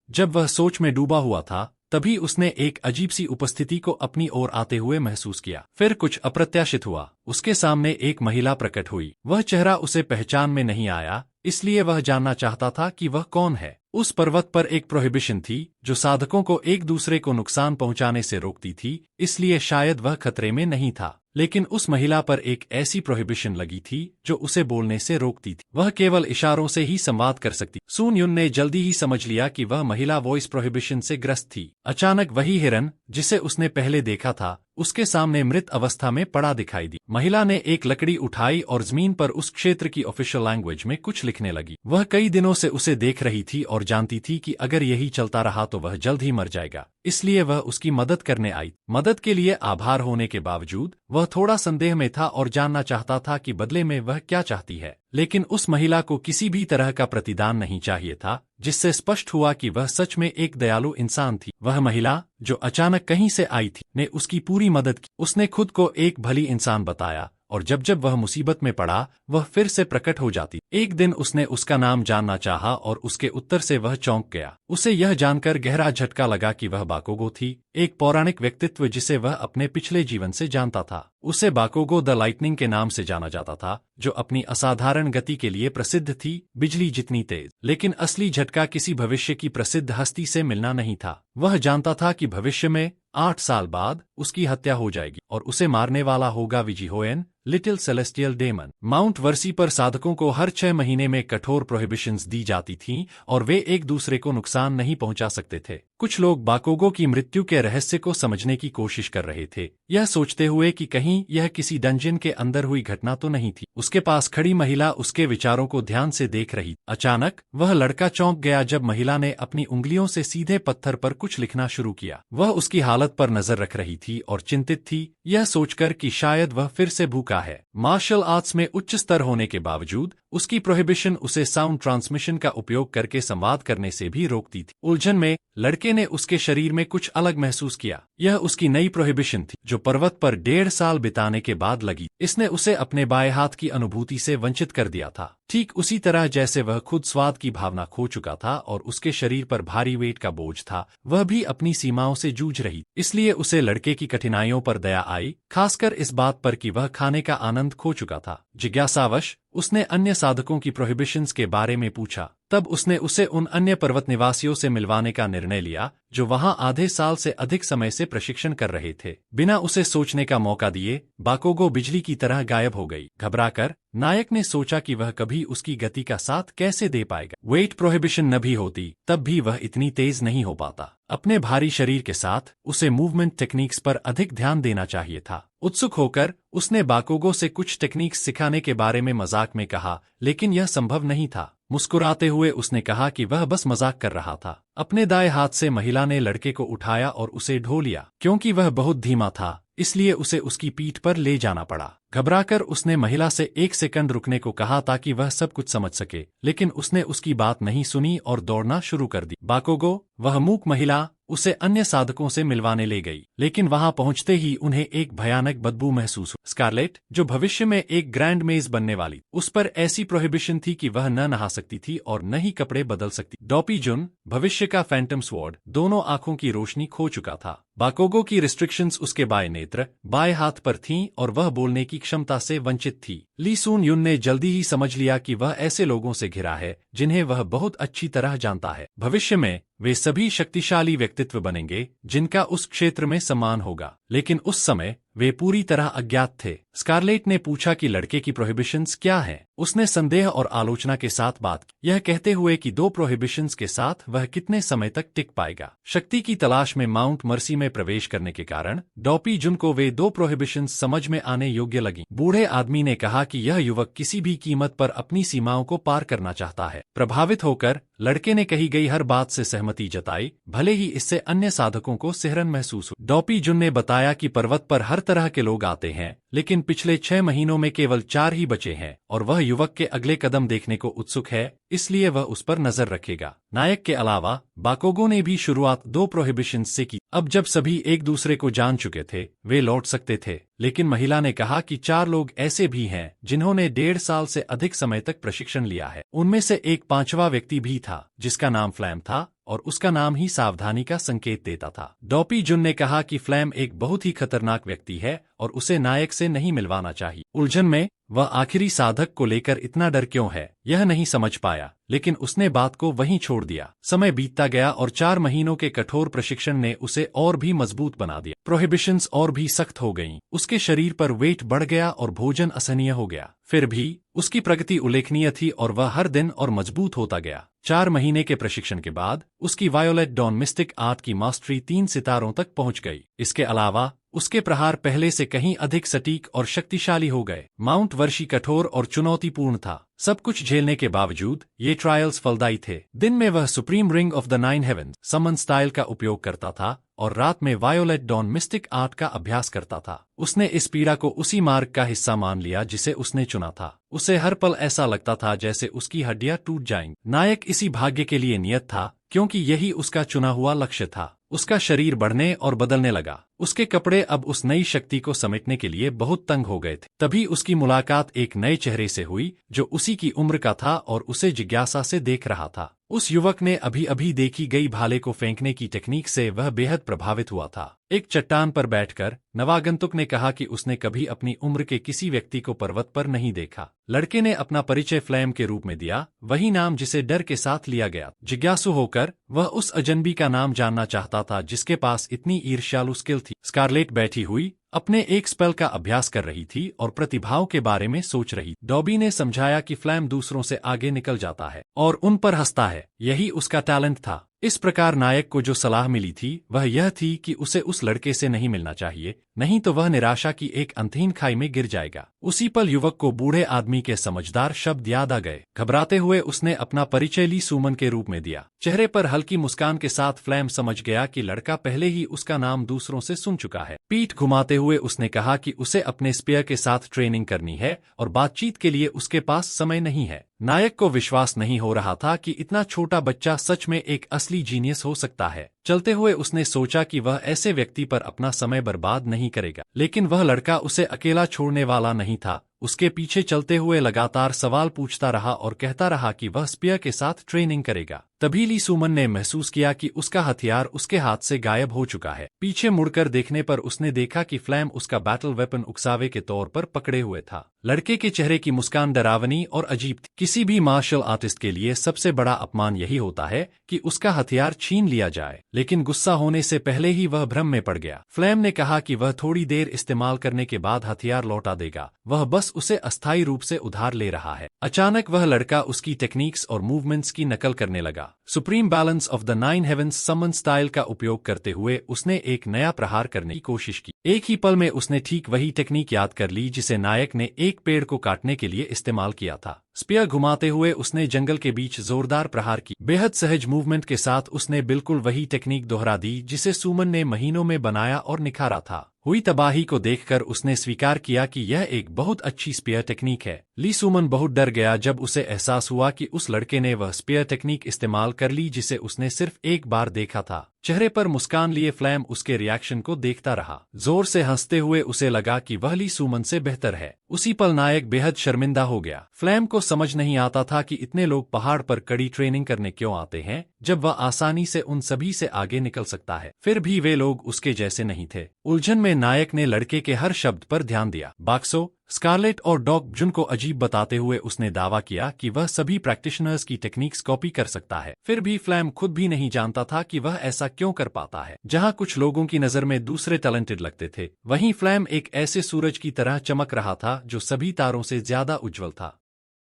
जब वह सोच में डूबा हुआ था, तभी उसने एक अजीब सी उपस्थिति को अपनी ओर आते हुए महसूस किया। फिर कुछ अप्रत्याशित हुआ। उसके सामने एक महिला प्रकट हुई। वह चेहरा उसे पहचान में नहीं आया, इसलिए वह जानना चाहता था कि वह कौन है। उस पर्वत पर एक प्रोहिबिशन थी जो साधकों को एक दूसरे को नुकसान पहुंचाने से रोकती थी, इसलिए शायद वह खतरे में नहीं था। लेकिन उस महिला पर एक ऐसी प्रोहिबिशन लगी थी जो उसे बोलने से रोकती थी। वह केवल इशारों से ही संवाद कर सकती। सून युन ने जल्दी ही समझ लिया कि वह महिला वॉइस प्रोहिबिशन से ग्रस्त थी। अचानक वही हिरन जिसे उसने पहले देखा था, उसके सामने मृत अवस्था में पड़ा दिखाई दी। महिला ने एक लकड़ी उठाई और जमीन पर उस क्षेत्र की ऑफिशियल लैंग्वेज में कुछ लिखने लगी। वह कई दिनों से उसे देख रही थी और जानती थी कि अगर यही चलता रहा तो वह जल्द ही मर जाएगा, इसलिए वह उसकी मदद करने आई। मदद के लिए आभार होने के बावजूद वह थोड़ा संदेह में था और जानना चाहता था कि बदले में वह क्या चाहती है। लेकिन उस महिला को किसी भी तरह का प्रतिदान नहीं चाहिए था, जिससे स्पष्ट हुआ कि वह सच में एक दयालु इंसान थी। वह महिला, जो अचानक कहीं से आई थी, ने उसकी पूरी मदद की। उसने खुद को एक भली इंसान बताया और जब जब वह मुसीबत में पड़ा वह फिर से प्रकट हो जाती। एक दिन उसने उसका नाम जानना चाहा और उसके उत्तर से वह चौंक गया। उसे यह जानकर गहरा झटका लगा कि वह बाकोगो थी, एक पौराणिक व्यक्तित्व जिसे वह अपने पिछले जीवन से जानता था। उसे बाकोगो द लाइटनिंग के नाम से जाना जाता था, जो अपनी असाधारण गति के लिए प्रसिद्ध थी, बिजली जितनी तेज। लेकिन असली झटका किसी भविष्य की प्रसिद्ध हस्ती से मिलना नहीं था। वह जानता था कि भविष्य में 8 साल बाद उसकी हत्या हो जाएगी और उसे मारने वाला होगा विजिहोएन, लिटिल सेलेस्टियल डेमन। माउंट वर्सी पर साधकों को हर 6 महीने में कठोर प्रोहिबिशंस दी जाती थीं और वे एक दूसरे को नुकसान नहीं पहुंचा सकते थे। कुछ लोग बाकोगो की मृत्यु के रहस्य को समझने की कोशिश कर रहे थे, यह सोचते हुए कि कहीं यह किसी डंजन के अंदर हुई घटना तो नहीं थी। उसके पास खड़ी महिला उसके विचारों को ध्यान से देख रही। अचानक वह लड़का चौंक गया जब महिला ने अपनी उंगलियों से सीधे पत्थर पर कुछ लिखना शुरू किया। वह उसकी हालत पर नजर रख रही थी और चिंतित थी, यह सोचकर कि शायद वह फिर से भूखा है। मार्शल आर्ट्स में उच्च स्तर होने के बावजूद उसकी प्रोहिबिशन उसे साउंड ट्रांसमिशन का उपयोग करके संवाद करने से भी रोकती थी। उलझन में लड़के ने उसके शरीर में कुछ अलग महसूस किया। यह उसकी नई प्रोहिबिशन थी, जो पर्वत पर 1.5 साल बिताने के बाद लगी। इसने उसे अपने बाएं हाथ की अनुभूति से वंचित कर दिया था, ठीक उसी तरह जैसे वह खुद स्वाद की भावना खो चुका था और उसके शरीर पर भारी वेट का बोझ था। वह भी अपनी सीमाओं से जूझ रही, इसलिए उसे लड़के की कठिनाइयों पर दया आई, खासकर इस बात पर कि वह खाने का आनंद खो चुका था। जिज्ञासावश उसने अन्य साधकों की प्रोहिबिशंस के बारे में पूछा। तब उसने उसे उन अन्य पर्वत निवासियों से मिलवाने का निर्णय लिया जो वहां आधे साल से अधिक समय से प्रशिक्षण कर रहे थे। बिना उसे सोचने का मौका दिए बाकोगो बिजली की तरह गायब हो गई। घबराकर नायक ने सोचा कि वह कभी उसकी गति का साथ कैसे दे पाएगा। वेट प्रोहिबिशन न भी होती तब भी वह इतनी तेज नहीं हो पाता। अपने भारी शरीर के साथ उसे मूवमेंट टेक्निक्स पर अधिक ध्यान देना चाहिए था। उत्सुक होकर उसने बाकोगो से कुछ टेक्निक्स सिखाने के बारे में मजाक में कहा, लेकिन यह संभव नहीं था। मुस्कुराते हुए उसने कहा कि वह बस मजाक कर रहा था। अपने दाएं हाथ से महिला ने लड़के को उठाया और उसे ढो लिया। क्योंकि वह बहुत धीमा था, इसलिए उसे उसकी पीठ पर ले जाना पड़ा। घबराकर उसने महिला से 1 सेकंड रुकने को कहा ताकि वह सब कुछ समझ सके, लेकिन उसने उसकी बात नहीं सुनी और दौड़ना शुरू कर दी। बाकोगो, वह मूक महिला, उसे अन्य साधकों से मिलवाने ले गई, लेकिन वहां पहुंचते ही उन्हें एक भयानक बदबू महसूस हुई। स्कारलेट, जो भविष्य में एक ग्रैंड मेज बनने वाली, उस पर ऐसी प्रोहिबिशन थी कि वह न नहा सकती थी और न ही कपड़े बदल सकती। डॉपी जुन, भविष्य का फैंटम स्वॉर्ड, दोनों आंखों की रोशनी खो चुका था। बाकोगो की रिस्ट्रिक्शंस उसके बाएं नेत्र, बाएं हाथ पर थीं और वह बोलने की क्षमता से वंचित थी। ली सून युन ने जल्दी ही समझ लिया कि वह ऐसे लोगों से घिरा है जिन्हें वह बहुत अच्छी तरह जानता है। भविष्य में वे सभी शक्तिशाली व्यक्तित्व बनेंगे जिनका उस क्षेत्र में सम्मान होगा, लेकिन उस समय वे पूरी तरह अज्ञात थे। स्कारलेट ने पूछा कि लड़के की प्रोहिबिशंस क्या हैं। उसने संदेह और आलोचना के साथ बात की, यह कहते हुए कि 2 प्रोहिबिशंस के साथ वह कितने समय तक टिक पाएगा। शक्ति की तलाश में माउंट मर्सी में प्रवेश करने के कारण डॉपी जुन को वे 2 प्रोहिबिशंस समझ में आने योग्य लगी। बूढ़े आदमी ने कहा कि यह युवक किसी भी कीमत पर अपनी सीमाओं को पार करना चाहता है। प्रभावित होकर लड़के ने कही गई हर बात से सहमति जताई, भले ही इससे अन्य साधकों को सिहरन महसूस हो। डॉपी जुन ने बताया कि पर्वत पर हर तरह के लोग आते हैं, लेकिन पिछले 6 महीनों में केवल 4 ही बचे हैं और वह युवक के अगले कदम देखने को उत्सुक है, इसलिए वह उस पर नजर रखेगा। नायक के अलावा बाकोगो ने भी शुरुआत 2 प्रोहिबिशंस से की। अब जब सभी एक दूसरे को जान चुके थे, वे लौट सकते थे, लेकिन महिला ने कहा कि 4 लोग ऐसे भी हैं जिन्होंने 1.5 साल से अधिक समय तक प्रशिक्षण लिया है। उनमें से एक 5वां व्यक्ति भी था जिसका नाम फ्लैम था और उसका नाम ही सावधानी का संकेत देता था। डॉपी जुन ने कहा कि फ्लैम एक बहुत ही खतरनाक व्यक्ति है और उसे नायक से नहीं मिलवाना चाहिए। उलझन में वह आखिरी साधक को लेकर इतना डर क्यों है, यह नहीं समझ पाया, लेकिन उसने बात को वहीं छोड़ दिया। समय बीतता गया और 4 महीनों के कठोर प्रशिक्षण ने उसे और भी मजबूत बना दिया। प्रोहिबिशंस और भी सख्त हो गईं। उसके शरीर पर वेट बढ़ गया और भोजन असहनीय हो गया। फिर भी उसकी प्रगति उल्लेखनीय थी और वह हर दिन और मजबूत होता गया। 4 महीने के प्रशिक्षण के बाद उसकी वायोलेट डॉन मिस्टिक आर्ट की मास्टरी 3 सितारों तक पहुंच गई। इसके अलावा उसके प्रहार पहले से कहीं अधिक सटीक और शक्तिशाली हो गए। माउंट वर्शी कठोर और चुनौतीपूर्ण था। सब कुछ झेलने के बावजूद ये ट्रायल्स फलदायी थे। दिन में वह supreme ring of the 9 heavens summon style का उपयोग करता था और रात में वायोलेट डॉन मिस्टिक आर्ट का अभ्यास करता था। उसने इस पीड़ा को उसी मार्ग का हिस्सा मान लिया जिसे उसने चुना था। उसे हर पल ऐसा लगता था जैसे उसकी हड्डियां टूट जाएंगी। नायक इसी भाग्य के लिए नियत था, क्योंकि यही उसका चुना हुआ लक्ष्य था। उसका शरीर बढ़ने और बदलने लगा। उसके कपड़े अब उस नई शक्ति को समेटने के लिए बहुत तंग हो गए थे। तभी उसकी मुलाकात एक नए चेहरे से हुई जो उसी की उम्र का था और उसे जिज्ञासा से देख रहा था। उस युवक ने अभी अभी देखी गई भाले को फेंकने की टेक्निक से वह बेहद प्रभावित हुआ था। एक चट्टान पर बैठकर नवागंतुक ने कहा कि उसने कभी अपनी उम्र के किसी व्यक्ति को पर्वत पर नहीं देखा। लड़के ने अपना परिचय फ्लेम के रूप में दिया, वही नाम जिसे डर के साथ लिया गया। जिज्ञासु होकर वह उस अजनबी का नाम जानना चाहता था जिसके पास इतनी ईर्ष्यालु स्किल थी। स्कारलेट बैठी हुई अपने एक स्पेल का अभ्यास कर रही थी और प्रतिभाओं के बारे में सोच रही। डॉबी ने समझाया कि फ्लैम दूसरों से आगे निकल जाता है और उन पर हंसता है, यही उसका टैलेंट था। इस प्रकार नायक को जो सलाह मिली थी वह यह थी कि उसे उस लड़के से नहीं मिलना चाहिए, नहीं तो वह निराशा की एक अंतहीन खाई में गिर जाएगा। उसी पल युवक को बूढ़े आदमी के समझदार शब्द याद आ गए। घबराते हुए उसने अपना परिचय ली सुमन के रूप में दिया। चेहरे पर हल्की मुस्कान के साथ फ्लैम समझ गया कि लड़का पहले ही उसका नाम दूसरों से सुन चुका है। पीठ घुमाते हुए उसने कहा कि उसे अपने स्पेयर के साथ ट्रेनिंग करनी है और बातचीत के लिए उसके पास समय नहीं है। नायक को विश्वास नहीं हो रहा था कि इतना छोटा बच्चा सच में एक असली जीनियस हो सकता है। चलते हुए उसने सोचा कि वह ऐसे व्यक्ति पर अपना समय बर्बाद नहीं करेगा, लेकिन वह लड़का उसे अकेला छोड़ने वाला नहीं था। उसके पीछे चलते हुए लगातार सवाल पूछता रहा और कहता रहा कि वह स्पीयर के साथ ट्रेनिंग करेगा। तभी ली सुमन ने महसूस किया कि उसका हथियार उसके हाथ से गायब हो चुका है। पीछे मुड़कर देखने पर उसने देखा कि फ्लैम उसका बैटल वेपन उकसावे के तौर पर पकड़े हुए था। लड़के के चेहरे की मुस्कान डरावनी और अजीब थी। किसी भी मार्शल आर्टिस्ट के लिए सबसे बड़ा अपमान यही होता है कि उसका हथियार छीन लिया जाए, लेकिन गुस्सा होने से पहले ही वह भ्रम में पड़ गया। फ्लैम ने कहा कि वह थोड़ी देर इस्तेमाल करने के बाद हथियार लौटा देगा, वह बस उसे अस्थायी रूप से उधार ले रहा है। अचानक वह लड़का उसकी टेक्निक्स और मूवमेंट्स की नकल करने लगा। Supreme balance of the nine heavens summon style का उपयोग करते हुए उसने एक नया प्रहार करने की कोशिश की। एक ही पल में उसने ठीक वही टेक्निक याद कर ली जिसे नायक ने एक पेड़ को काटने के लिए इस्तेमाल किया था। स्पीयर घुमाते हुए उसने जंगल के बीच जोरदार प्रहार की। बेहद सहज मूवमेंट के साथ उसने बिल्कुल वही टेक्निक दोहरा दी जिसे सुमन ने महीनों में बनाया और निखारा था। हुई तबाही को देखकर उसने स्वीकार किया कि यह एक बहुत अच्छी स्पीयर टेक्निक है। ली सुमन बहुत डर गया जब उसे एहसास हुआ कि उस लड़के ने वह स्पीयर टेक्निक इस्तेमाल कर ली जिसे उसने सिर्फ एक बार देखा था। चेहरे पर मुस्कान लिए फ्लैम उसके रिएक्शन को देखता रहा। जोर से हंसते हुए उसे लगा कि वह ली सुमन से बेहतर है। उसी पल नायक बेहद शर्मिंदा हो गया। फ्लैम को समझ नहीं आता था कि इतने लोग पहाड़ पर कड़ी ट्रेनिंग करने क्यों आते हैं जब वह आसानी से उन सभी से आगे निकल सकता है। फिर भी वे लोग उसके जैसे नहीं थे। उलझन में नायक ने लड़के के हर शब्द पर ध्यान दिया। बाक्सो, स्कारलेट और डॉग जुन को अजीब बताते हुए उसने दावा किया कि वह सभी प्रैक्टिशनर्स की टेक्निक्स कॉपी कर सकता है। फिर भी फ्लैम खुद भी नहीं जानता था कि वह ऐसा क्यों कर पाता है। जहां कुछ लोगों की नजर में दूसरे टैलेंटेड लगते थे, वहीं फ्लैम एक ऐसे सूरज की तरह चमक रहा था जो सभी तारों से ज्यादा उज्जवल था।